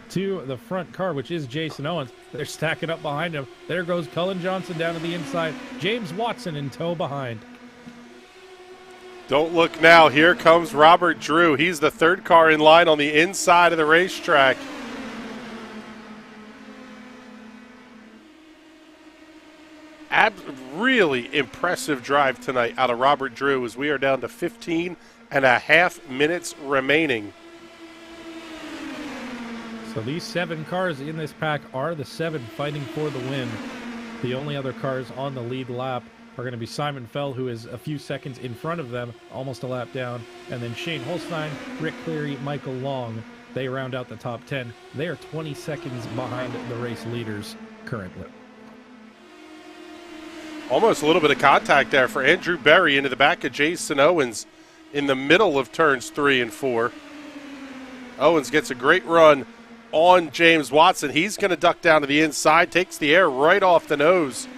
to the front car, which is Jason Owens. They're stacking up behind him. There goes Cullen Johnston down to the inside. James Watson in tow behind. Don't look now. Here comes Robert Drew. He's the 3rd car in line on the inside of the racetrack. Really impressive drive tonight out of Robert Drew as we are down to 15.5 minutes remaining. So these 7 cars in this pack are the 7 fighting for the win. The only other cars on the lead lap are going to be Simon Fell, who is a few seconds in front of them, almost a lap down, and then Shane Holstein, Rick Cleary, Michael Long. They round out the top 10. They are 20 seconds behind the race leaders currently. Almost a little bit of contact there for Andrew Berry into the back of Jason Owens in the middle of turns 3 and 4. Owens gets a great run on James Watson. He's going to duck down to the inside, takes the air right off the nose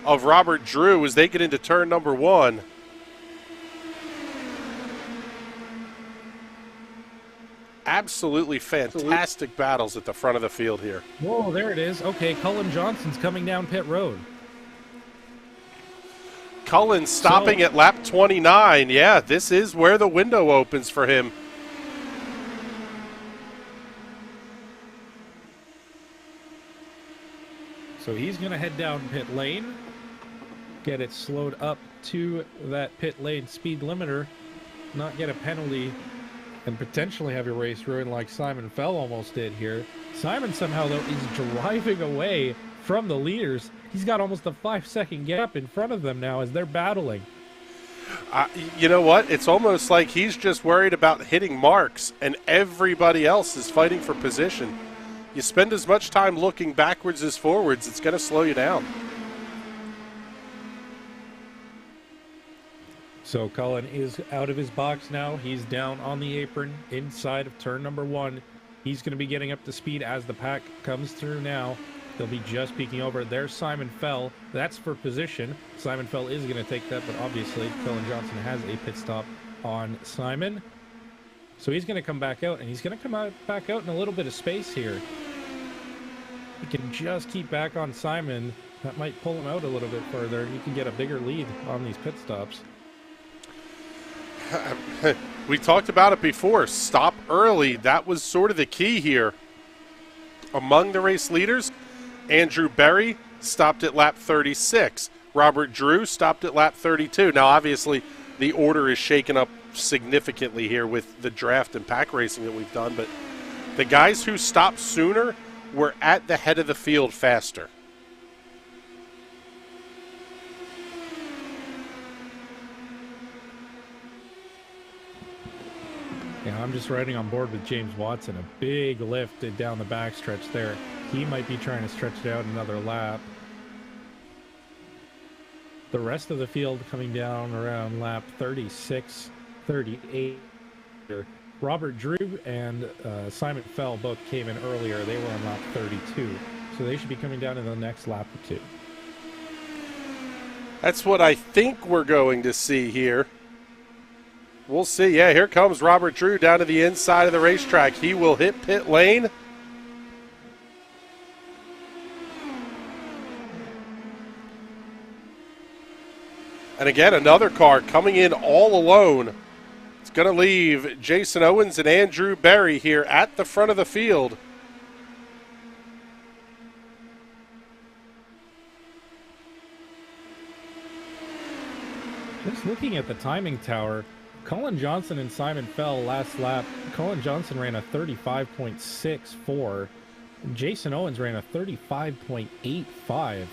of Robert Drew as they get into turn number 1. Absolutely fantastic battles at the front of the field here. Whoa, there it is. Okay, Cullen Johnston's coming down pit road. Cullen stopping at lap 29. Yeah, this is where the window opens for him. So he's going to head down pit lane, get it slowed up to that pit lane speed limiter, not get a penalty, and potentially have your race ruined like Simon Fell almost did here. Simon somehow, though, is driving away from the leaders. He's got almost a 5-second gap in front of them now as they're battling. You know what? It's almost like he's just worried about hitting marks, and everybody else is fighting for position. You spend as much time looking backwards as forwards, it's going to slow you down. So Cullen is out of his box now. He's down on the apron inside of turn number 1. He's going to be getting up to speed as the pack comes through now. They'll be just peeking over. There's Simon Fell. That's for position. Simon Fell is going to take that, but obviously Cullen Johnston has a pit stop on Simon. So he's going to come back out, and he's going to come back out in a little bit of space here. He can just keep back on Simon. That might pull him out a little bit further. He can get a bigger lead on these pit stops. We talked about it before. Stop early. That was sort of the key here. Among the race leaders, Andrew Berry stopped at lap 36. Robert Drew stopped at lap 32. Now, obviously, the order is shaken up significantly here with the draft and pack racing that we've done, but the guys who stopped sooner were at the head of the field faster. Yeah, I'm just riding on board with James Watson. A big lift down the backstretch there. He might be trying to stretch it out another lap. The rest of the field coming down around lap 36, 38. Robert Drew and Simon Fell both came in earlier. They were on lap 32. So they should be coming down in the next lap or two. That's what I think we're going to see here. We'll see. Yeah, here comes Robert Drew down to the inside of the racetrack. He will hit pit lane. And again, another car coming in all alone. It's going to leave Jason Owens and Andrew Berry here at the front of the field. Just looking at the timing tower, Cullen Johnston and Simon Fell last lap. Cullen Johnston ran a 35.64. Jason Owens ran a 35.85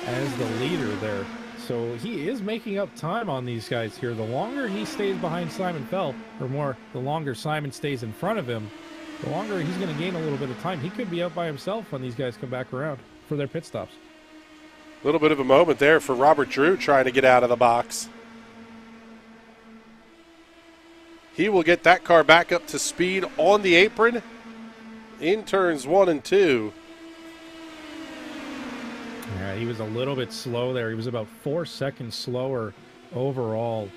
as the leader there. So he is making up time on these guys here. The longer he stays behind Simon Fell, or more, the longer Simon stays in front of him, the longer he's going to gain a little bit of time. He could be out by himself when these guys come back around for their pit stops. A little bit of a moment there for Robert Drew trying to get out of the box. He will get that car back up to speed on the apron in turns 1 and 2. Yeah, he was a little bit slow there. He was about 4 seconds slower overall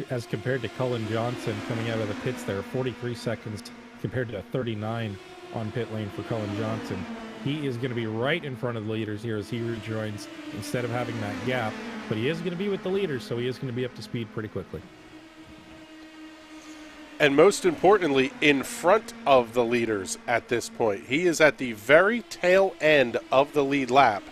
as compared to Cullen Johnston coming out of the pits there. 43 seconds compared to 39 on pit lane for Cullen Johnston. He is going to be right in front of the leaders here as he rejoins instead of having that gap. But he is going to be with the leaders, so he is going to be up to speed pretty quickly. And most importantly, in front of the leaders at this point. He is at the very tail end of the lead lap.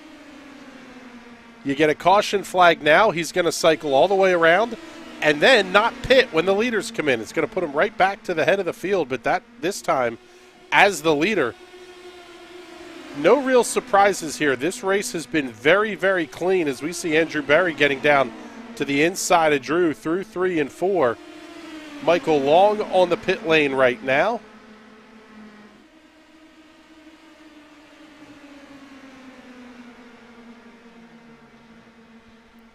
You get a caution flag now. He's going to cycle all the way around and then not pit when the leaders come in. It's going to put him right back to the head of the field, but that this time as the leader. No real surprises here. This race has been very, very clean as we see Andrew Berry getting down to the inside of Drew through 3 and 4. Michael Long on the pit lane right now.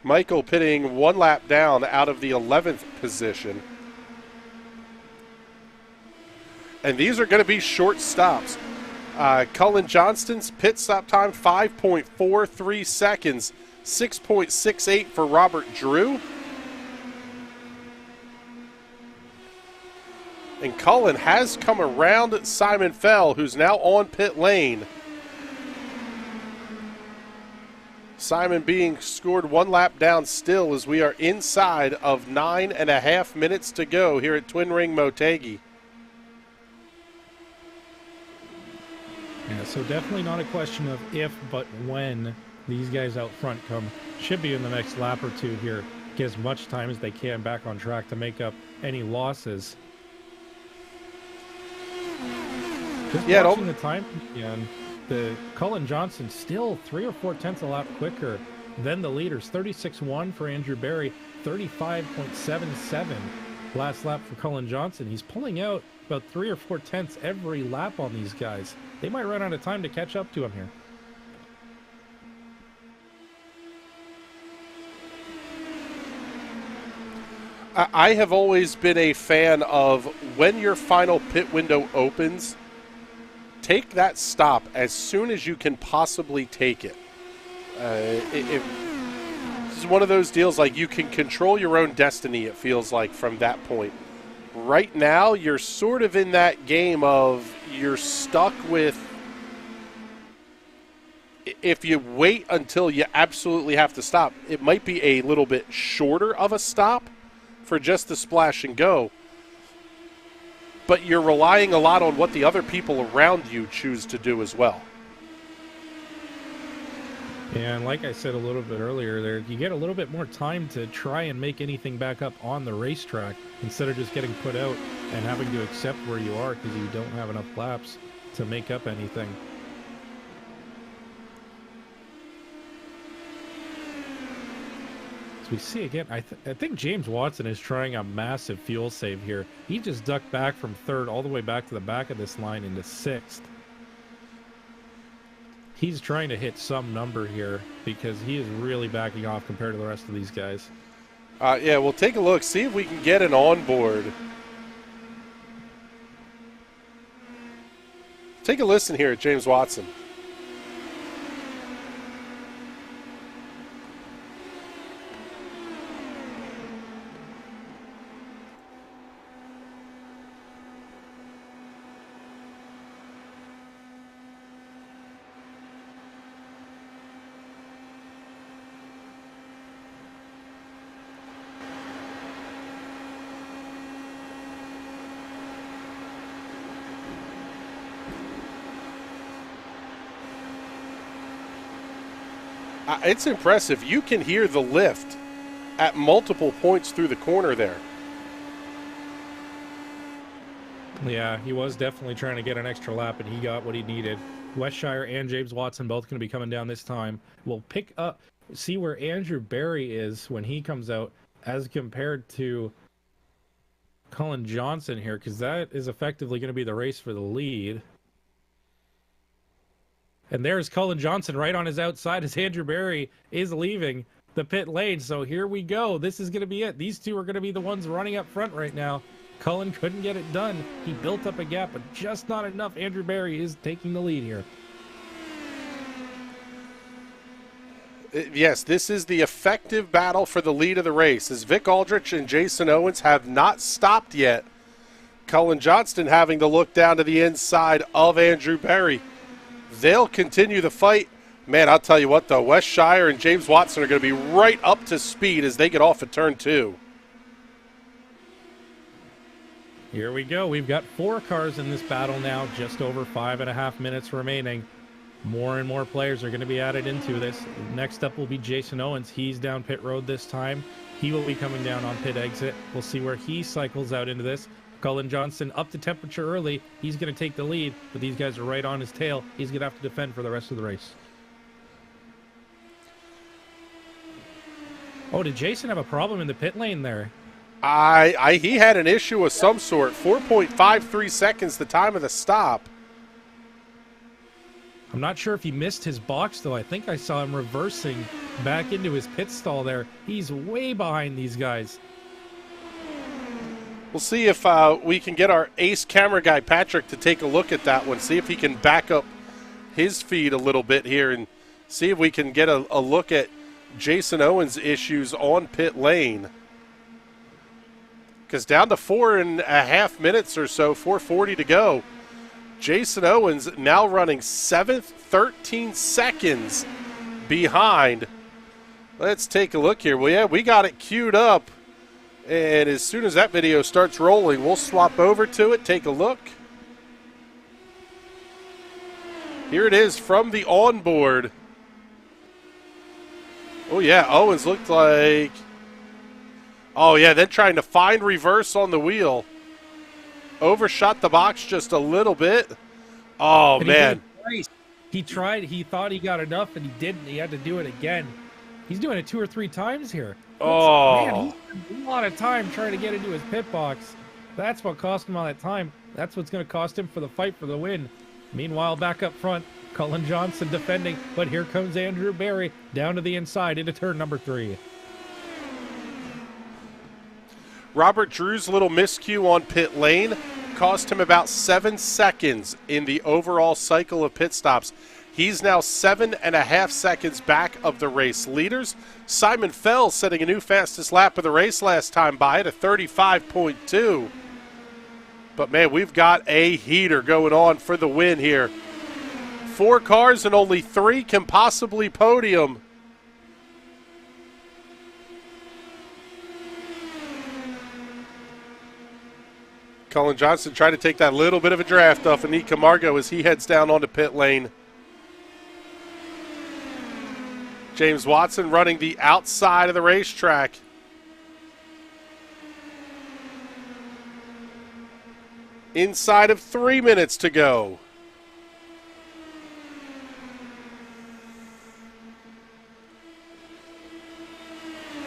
Michael pitting 1 lap down out of the 11th position. And these are going to be short stops. Cullen Johnston's pit stop time, 5.43 seconds, 6.68 for Robert Drew. And Cullen has come around Simon Fell, who's now on pit lane. Simon being scored 1 lap down still as we are inside of 9.5 minutes to go here at Twin Ring Motegi. Yeah, so definitely not a question of if, but when these guys out front come. Should be in the next lap or two here. Get as much time as they can back on track to make up any losses. Just watching the time, and the Cullen Johnston still 3 or 4 tenths a lap quicker than the leaders. 36.1 for Andrew Barry, 35.77 last lap for Cullen Johnston. He's pulling out about 3 or 4 tenths every lap on these guys. They might run out of time to catch up to him here. I have always been a fan of when your final pit window opens, take that stop as soon as you can possibly take it. This is one of those deals like you can control your own destiny, it feels like, from that point. Right now, you're sort of in that game of you're stuck with, if you wait until you absolutely have to stop, it might be a little bit shorter of a stop for just the splash and go. But you're relying a lot on what the other people around you choose to do as well. And like I said a little bit earlier there, you get a little bit more time to try and make anything back up on the racetrack instead of just getting put out and having to accept where you are because you don't have enough laps to make up anything. So we see again, I think James Watson is trying a massive fuel save here. He just ducked back from third all the way back to the back of this line into sixth. He's trying to hit some number here because he is really backing off compared to the rest of these guys. Yeah, we'll take a look, see if we can get an onboard. Take a listen here at James Watson. It's impressive. You can hear the lift at multiple points through the corner there. Yeah, he was definitely trying to get an extra lap, and he got what he needed. Wes Shire and James Watson both going to be coming down this time. We'll pick up, see where Andrew Barry is when he comes out as compared to Cullen Johnston here, because that is effectively going to be the race for the lead. And there's Cullen Johnston right on his outside as Andrew Barry is leaving the pit lane. So here we go. This is going to be it. These two are going to be the ones running up front right now. Cullen couldn't get it done. He built up a gap, but just not enough. Andrew Barry is taking the lead here. Yes, this is the effective battle for the lead of the race, as Vic Aldrich and Jason Owens have not stopped yet. Cullen Johnston having to look down to the inside of Andrew Barry. They'll continue the fight. Man, I'll tell you what, though, Wes Shire and James Watson are going to be right up to speed as they get off at turn 2. Here we go. We've got 4 cars in this battle now, just over 5.5 minutes remaining. More and more players are going to be added into this. Next up will be Jason Owens. He's down pit road this time. He will be coming down on pit exit. We'll see where he cycles out into this. Cullen Johnston up to temperature early. He's going to take the lead, but these guys are right on his tail. He's going to have to defend for the rest of the race. Oh, did Jason have a problem in the pit lane there? He had an issue of some sort. 4.53 seconds the time of the stop. I'm not sure if he missed his box, though. I think I saw him reversing back into his pit stall there. He's way behind these guys. We'll see if we can get our ace camera guy, Patrick, to take a look at that one. See if he can back up his feed a little bit here and see if we can get a look at Jason Owens' issues on pit lane. Because down to 4.5 minutes or so, 4:40 to go. Jason Owens now running 7th, 13 seconds behind. Let's take a look here. Well, yeah, we got it queued up. And as soon as that video starts rolling, we'll swap over to it, take a look. Here it is from the onboard. Oh, yeah, Owens looked like... Oh, yeah, then trying to find reverse on the wheel. Overshot the box just a little bit. Oh, man. He tried, he thought he got enough, and he didn't. He had to do it again. He's doing it 2 or 3 times here. Man, he spent a lot of time trying to get into his pit box. That's what cost him all that time. That's what's going to cost him for the fight for the win. Meanwhile, back up front, Cullen Johnston defending, but here comes Andrew Berry down to the inside into turn number 3. Robert Drew's little miscue on pit lane cost him about 7 seconds in the overall cycle of pit stops. He's now 7.5 seconds back of the race leaders. Simon Fell setting a new fastest lap of the race last time by at a 35.2. But, man, we've got a heater going on for the win here. 4 cars and only 3 can possibly podium. Cullen Johnston trying to take that little bit of a draft off of Nick Camargo as he heads down onto pit lane. James Watson running the outside of the racetrack. Inside of 3 minutes to go.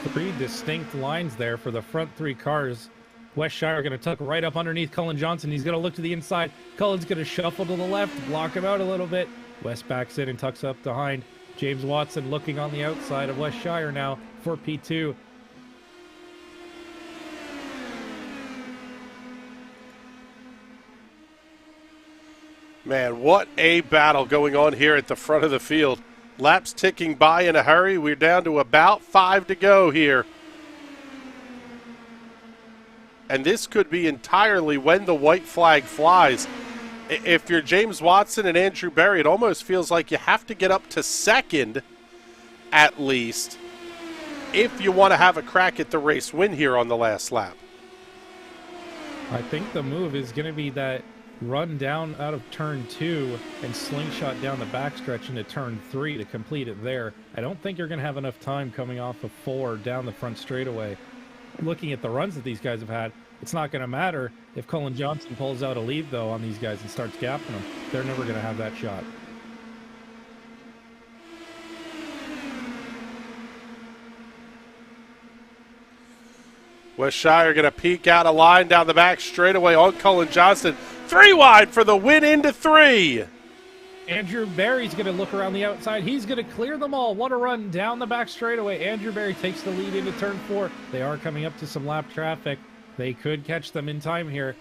Three distinct lines there for the front 3 cars. Wes Shire going to tuck right up underneath Cullen Johnston. He's going to look to the inside. Cullen's going to shuffle to the left, block him out a little bit. Wes backs in and tucks up behind. James Watson looking on the outside of Wes Shire now for P2. Man, what a battle going on here at the front of the field. Laps ticking by in a hurry. We're down to about 5 to go here. And this could be entirely when the white flag flies. If you're James Watson and Andrew Berry, it almost feels like you have to get up to second at least if you want to have a crack at the race win here on the last lap. I think the move is going to be that run down out of turn 2 and slingshot down the backstretch into turn 3 to complete it there. I don't think you're going to have enough time coming off of 4 down the front straightaway. Looking at the runs that these guys have had, it's not going to matter if Cullen Johnston pulls out a lead, though, on these guys and starts gapping them. They're never going to have that shot. Wes Shire going to peek out a line down the back straightaway on Cullen Johnston. 3 wide for the win into 3. Andrew Berry's going to look around the outside. He's going to clear them all. What a run down the back straightaway. Andrew Berry takes the lead into turn 4. They are coming up to some lap traffic. They could catch them in time here.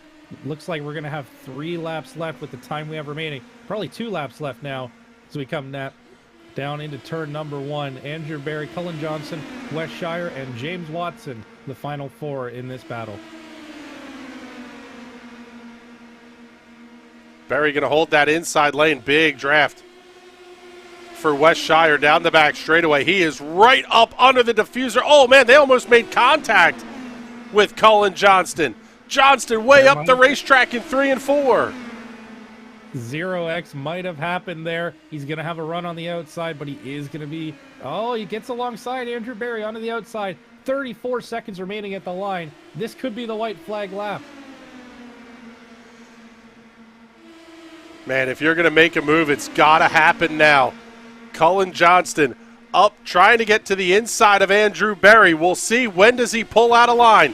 Looks like we're going to have 3 laps left with the time we have remaining. Probably 2 laps left now as we come down into turn number 1. Andrew Berry, Cullen Johnston, Wes Shire, and James Watson, the final 4 in this battle. Berry going to hold that inside lane. Big draft for Wes Shire down the back straightaway. He is right up under the diffuser. Oh, man, they almost made contact with Cullen Johnston. Johnston way up the racetrack in 3 and 4. 0x might have happened there. He's going to have a run on the outside, but he is going to be... Oh, he gets alongside Andrew Berry onto the outside. 34 seconds remaining at the line. This could be the white flag lap. Man, if you're going to make a move, it's got to happen now. Cullen Johnston up, trying to get to the inside of Andrew Berry. We'll see. When does he pull out a line?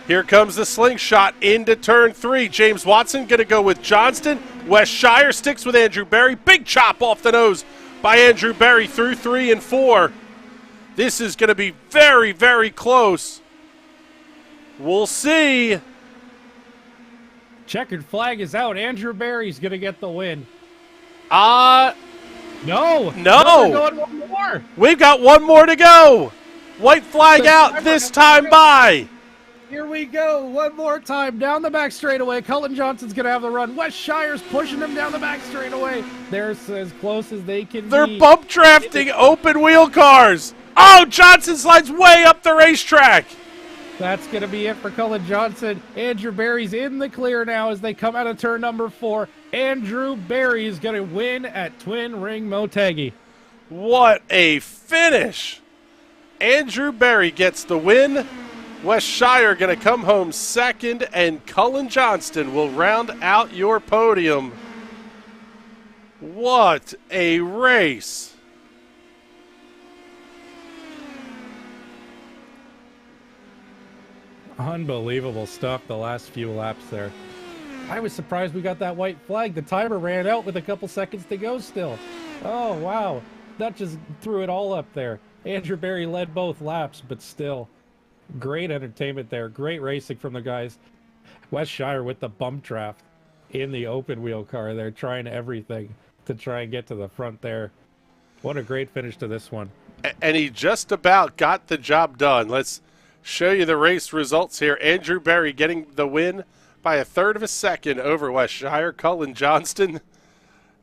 Here comes the slingshot into turn 3. James Watson going to go with Johnston. Wes Shire sticks with Andrew Berry. Big chop off the nose by Andrew Berry through 3 and 4. This is going to be very, very close. We'll see. Checkered flag is out. Andrew Berry's going to get the win. No. We're going one more. We've got one more to go. White flag out, this time by. Here we go. One more time down the back straightaway. Cullen Johnston's going to have the run. Wes Shire's pushing him down the back straightaway. They're as close as they can be. They're bump drafting open wheel cars. Oh, Johnson slides way up the racetrack. That's going to be it for Cullen Johnston. Andrew Berry's in the clear now as they come out of turn number 4. Andrew Berry is going to win at Twin Ring Motegi. What a finish. Andrew Berry gets the win. Wes Shire going to come home second, and Cullen Johnston will round out your podium. What a race! Unbelievable stuff the last few laps there. I was surprised we got that white flag. The timer ran out with a couple seconds to go still. Oh, wow. That just threw it all up there. Andrew Berry led both laps, but still. Great entertainment there. Great racing from the guys. Wes Shire with the bump draft in the open wheel car there, trying everything to try and get to the front there. What a great finish to this one. And he just about got the job done. Let's show you the race results here. Andrew Berry getting the win by 1/3 of a second over Wes Shire. Cullen Johnston,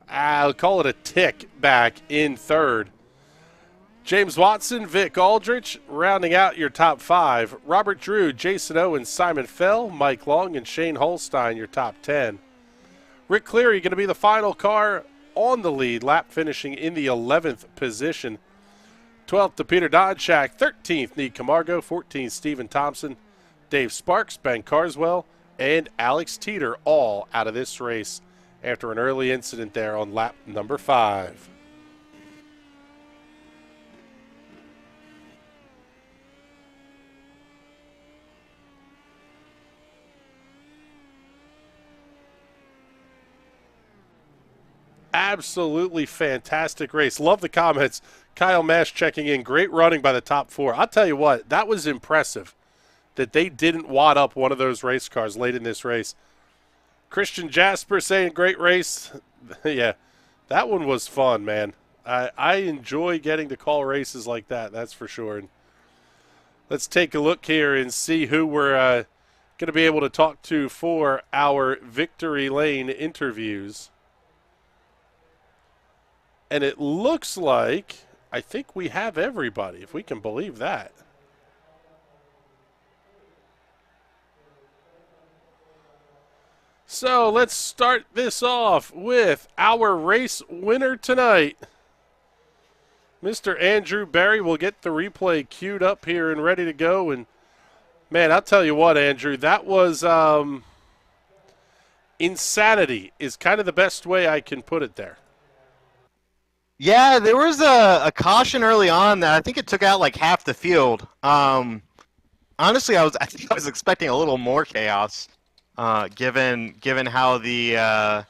I'll call it a tick back in third. James Watson, Vic Aldrich rounding out your top 5. Robert Drew, Jason Owens, Simon Fell, Mike Long, and Shane Holstein your top 10. Rick Cleary going to be the final car on the lead lap, finishing in the 11th position. 12th to Peter Donchak, 13th Nick Camargo, 14th Stephen Thompson, Dave Sparks, Ben Carswell, and Alex Teeter all out of this race after an early incident there on lap number 5. Absolutely fantastic race. Love the comments. Kyle Mash checking in. Great running by the top 4. I'll tell you what, that was impressive that they didn't wad up one of those race cars late in this race. Christian Jasper saying great race. Yeah, that one was fun, man. I enjoy getting to call races like that, that's for sure. And let's take a look here and see who we're going to be able to talk to for our Victory Lane interviews. And it looks like, I think we have everybody, if we can believe that. So let's start this off with our race winner tonight. Mr. Andrew Berry will get the replay queued up here and ready to go. And, man, I'll tell you what, Andrew, that was insanity is kind of the best way I can put it there. Yeah, there was a caution early on that I think it took out like half the field. Honestly, I think I was expecting a little more chaos, given how the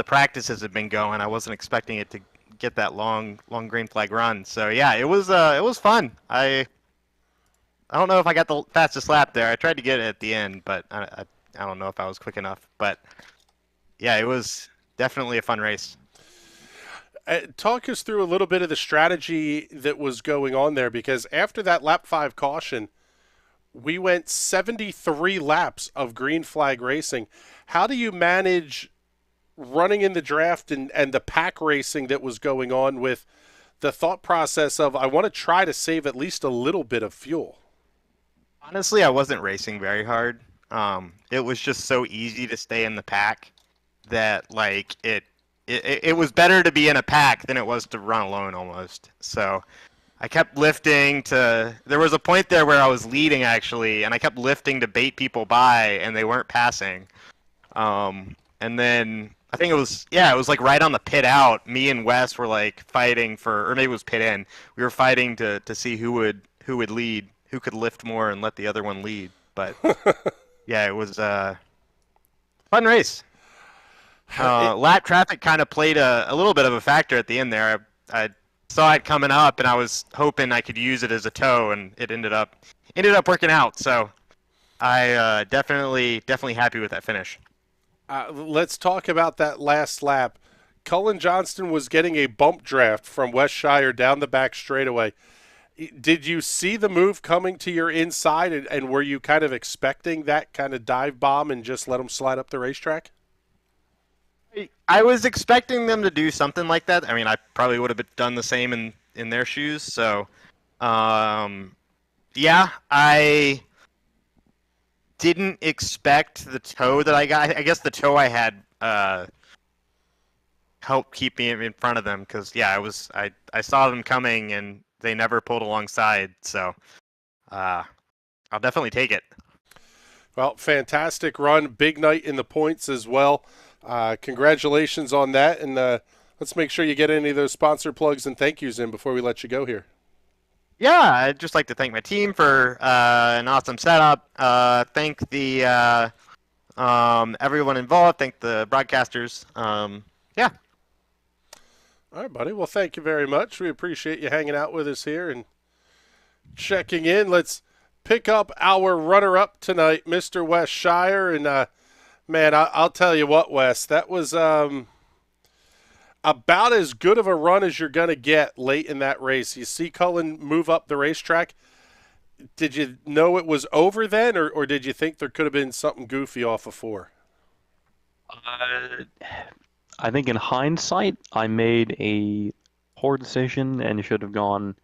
practices have been going. I wasn't expecting it to get that long green flag run. So yeah, it was fun. I don't know if I got the fastest lap there. I tried to get it at the end, but I don't know if I was quick enough. But yeah, it was definitely a fun race. Talk us through a little bit of the strategy that was going on there, because after that lap 5 caution, we went 73 laps of green flag racing. How do you manage running in the draft and the pack racing that was going on with the thought process of, I want to try to save at least a little bit of fuel? Honestly, I wasn't racing very hard. It was just so easy to stay in the pack that like it was better to be in a pack than it was to run alone almost. So I kept lifting there was a point there where I was leading actually, and I kept lifting to bait people by and they weren't passing. And then I think it was like right on the pit out, me and Wes were like fighting or maybe it was pit in. We were fighting to see who would lead, who could lift more and let the other one lead. But yeah, it was a fun race. Lap traffic kind of played a little bit of a factor at the end there. I saw it coming up, and I was hoping I could use it as a tow, and it ended up working out. So I definitely happy with that finish. Let's talk about that last lap. Cullen Johnston was getting a bump draft from Wes Shire down the back straightaway. Did you see the move coming to your inside, and were you kind of expecting that kind of dive bomb and just let him slide up the racetrack? I was expecting them to do something like that. I mean, I probably would have done the same in their shoes. So, yeah, I didn't expect the tow that I got. I guess the tow I had helped keep me in front of them because, yeah, I saw them coming and they never pulled alongside. So, I'll definitely take it. Well, fantastic run. Big night in the points as well. Congratulations on that, and let's make sure you get any of those sponsor plugs and thank yous in before we let you go here. Yeah, I'd just like to thank my team for an awesome setup. Thank the everyone involved. Thank the broadcasters. Yeah. All right, buddy. Well, thank you very much. We appreciate you hanging out with us here and checking in. Let's pick up our runner-up tonight, Mr. Wes Shire. And, man, I'll tell you what, Wes, that was about as good of a run as you're going to get late in that race. You see Cullen move up the racetrack. Did you know it was over then, or did you think there could have been something goofy off of 4? I think in hindsight, I made a poor decision and should have gone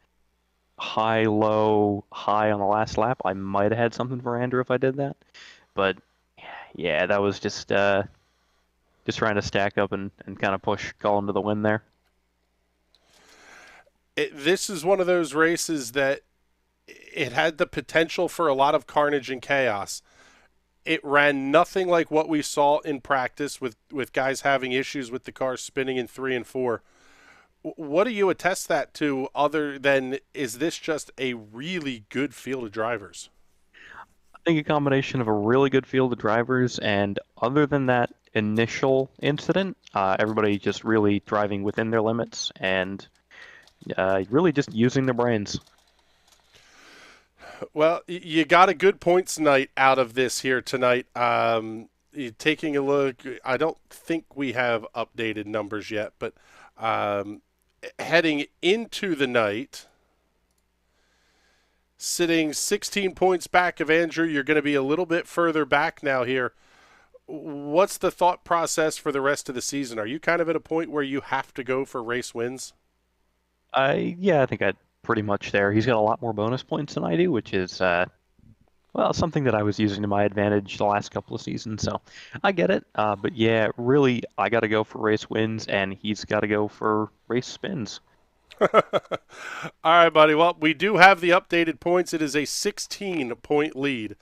high, low, high on the last lap. I might have had something for Andrew if I did that. But, yeah, that was just trying to stack up and kind of push Cullen to the win there. This is one of those races that it had the potential for a lot of carnage and chaos. It ran nothing like what we saw in practice with guys having issues with the car spinning in 3 and 4. What do you attest that to other than is this just a really good field of drivers? I think a combination of a really good field of drivers and other than that initial incident, everybody just really driving within their limits and really just using their brains. Well, you got a good points night out of this here tonight. Taking a look, I don't think we have updated numbers yet, but heading into the night, sitting 16 points back of Andrew, you're going to be a little bit further back now here. What's the thought process for the rest of the season? Are you kind of at a point where you have to go for race wins? Yeah, I think I'd pretty much there. He's got a lot more bonus points than I do, which is, well, something that I was using to my advantage the last couple of seasons, so I get it. But yeah, really, I got to go for race wins, and he's got to go for race spins. All right, buddy. Well, we do have the updated points. It is a 16-point lead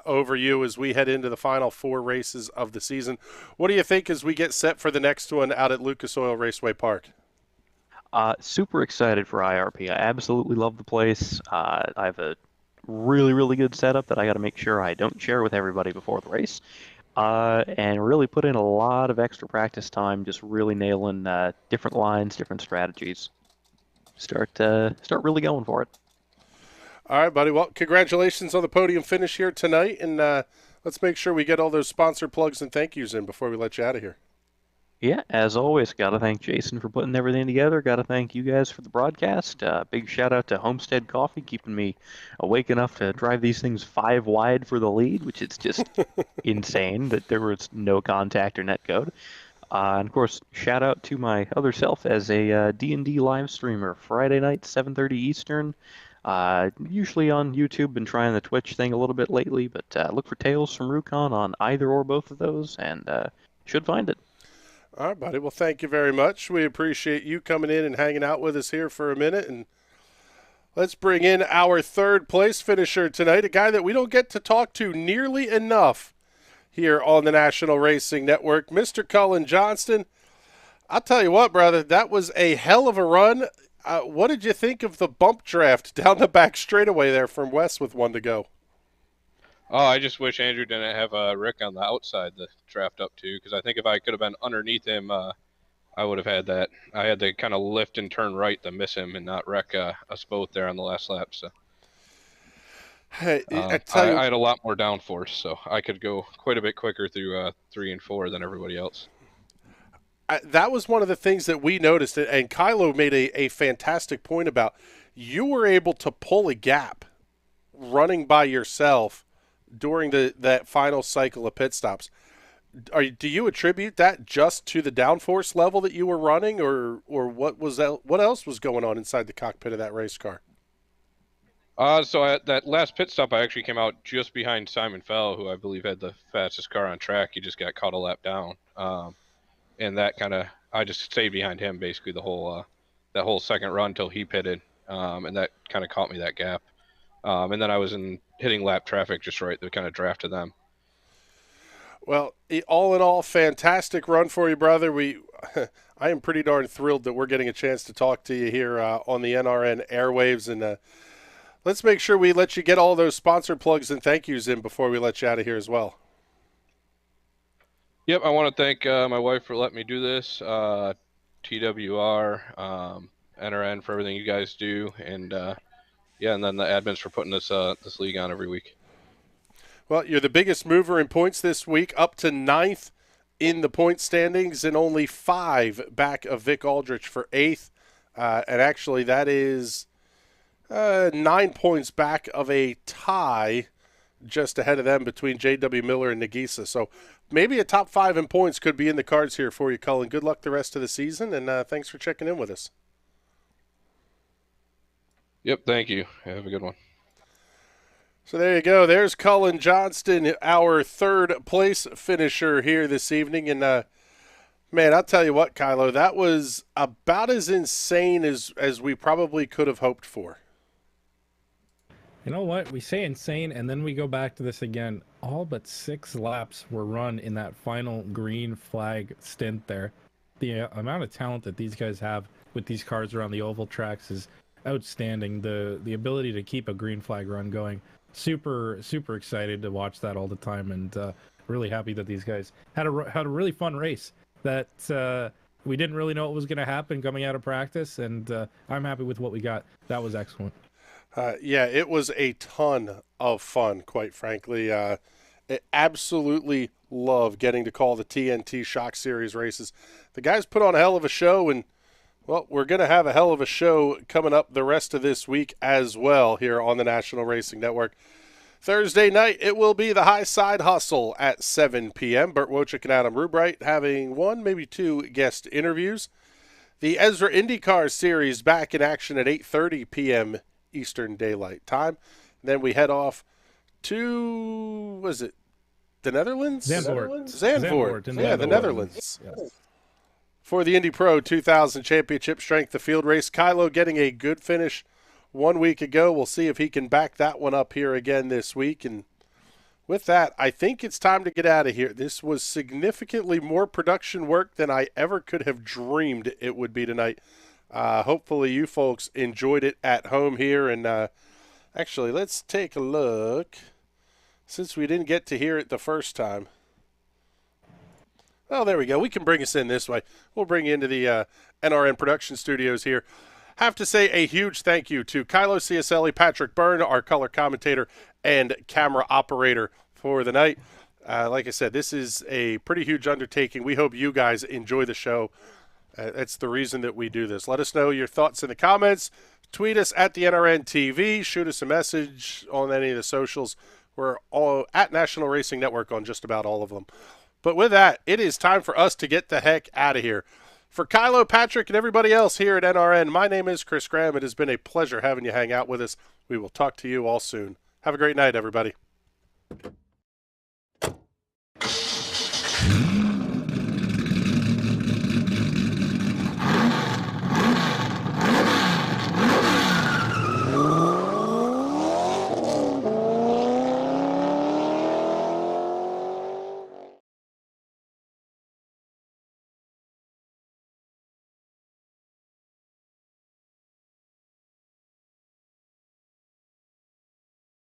over you as we head into the final 4 races of the season. What do you think as we get set for the next one out at Lucas Oil Raceway Park? Super excited for IRP. I absolutely love the place. I have a really, really good setup that I got to make sure I don't share with everybody before the race. And really put in a lot of extra practice time, just really nailing different lines, different strategies. Start really going for it. All right, buddy. Well, congratulations on the podium finish here tonight, and let's make sure we get all those sponsor plugs and thank yous in before we let you out of here. Yeah, as always, got to thank Jason for putting everything together. Got to thank you guys for the broadcast. Big shout out to Homestead Coffee, keeping me awake enough to drive these things 5 wide for the lead, which is just insane that there was no contact or netcode. And of course, shout out to my other self as a D&D live streamer, Friday night, 7:30 Eastern. Usually on YouTube, been trying the Twitch thing a little bit lately, but look for Tales from Rukon on either or both of those, and should find it. All right, buddy. Well, thank you very much. We appreciate you coming in and hanging out with us here for a minute. And let's bring in our 3rd place finisher tonight, a guy that we don't get to talk to nearly enough here on the National Racing Network, Mr. Cullen Johnston. I'll tell you what, brother, that was a hell of a run. What did you think of the bump draft down the back straightaway there from Wes with 1 to go? Oh, I just wish Andrew didn't have Rick on the outside to draft up to, because I think if I could have been underneath him, I would have had that. I had to kind of lift and turn right to miss him and not wreck us both there on the last lap. So Hey, I had a lot more downforce, so I could go quite a bit quicker through 3 and 4 than everybody else. That was one of the things that we noticed, and Kylo made a fantastic point about. You were able to pull a gap running by yourself during that final cycle of pit stops. Do you attribute that just to the downforce level that you were running, or what was that? What else was going on inside the cockpit of that race car? So at that last pit stop, I actually came out just behind Simon Fell, who I believe had the fastest car on track. He just got caught a lap down, and that I just stayed behind him basically the whole that whole second run until he pitted, and that kind of caught me that gap. And then I was hitting lap traffic just right that kind of drafted them. Well, all in all, fantastic run for you, brother. I am pretty darn thrilled that we're getting a chance to talk to you here on the NRN airwaves. And let's make sure we let you get all those sponsor plugs and thank yous in before we let you out of here as well. Yep, I want to thank my wife for letting me do this, TWR, NRN for everything you guys do, and and then the admins for putting this league on every week. Well, you're the biggest mover in points this week, up to 9th in the point standings and only 5 back of Vic Aldrich for 8th. And actually, that is 9 points back of a tie just ahead of them between J.W. Miller and Nagisa. So maybe a top 5 in points could be in the cards here for you, Cullen. Good luck the rest of the season, and thanks for checking in with us. Yep, thank you. Have a good one. So there you go. There's Cullen Johnston, our third place finisher here this evening. And, man, I'll tell you what, Kylo, that was about as insane as we probably could have hoped for. You know what? We say insane, and then we go back to this again. All but 6 laps were run in that final green flag stint there. The amount of talent that these guys have with these cars around the oval tracks is outstanding. The ability to keep a green flag run going. Super excited to watch that all the time, and really happy that these guys had a really fun race that we didn't really know what was going to happen coming out of practice, and I'm happy with what we got. That was excellent. Yeah, it was a ton of fun, quite frankly. I absolutely love getting to call the TNT Shock Series races. The guys put on a hell of a show, and, well, we're going to have a hell of a show coming up the rest of this week as well here on the National Racing Network. Thursday night, it will be the High Side Hustle at 7 p.m. Burt Wojcik and Adam Rubright having 1, maybe 2 guest interviews. The Ezra IndyCar Series back in action at 8:30 p.m. Eastern Daylight Time. And then we head off to, was it the Netherlands? Zandvoort. Yeah, the Netherlands. Yes. For the Indy Pro 2000 Championship Strength the Field race. Kylo getting a good finish 1 week ago. We'll see if he can back that one up here again this week. And with that, I think it's time to get out of here. This was significantly more production work than I ever could have dreamed it would be tonight. Hopefully you folks enjoyed it at home here. And actually, let's take a look. Since we didn't get to hear it the first time. Oh, there we go. We can bring us in this way. We'll bring you into the NRN production studios here. Have to say a huge thank you to Kylo Ciacelli, Patrick Byrne, our color commentator and camera operator for the night. Like I said, this is a pretty huge undertaking. We hope you guys enjoy the show. That's the reason that we do this. Let us know your thoughts in the comments. Tweet us at the NRN TV. Shoot us a message on any of the socials. We're all at National Racing Network on just about all of them. But with that, it is time for us to get the heck out of here. For Kylo, Patrick, and everybody else here at NRN, my name is Chris Graham. It has been a pleasure having you hang out with us. We will talk to you all soon. Have a great night, everybody.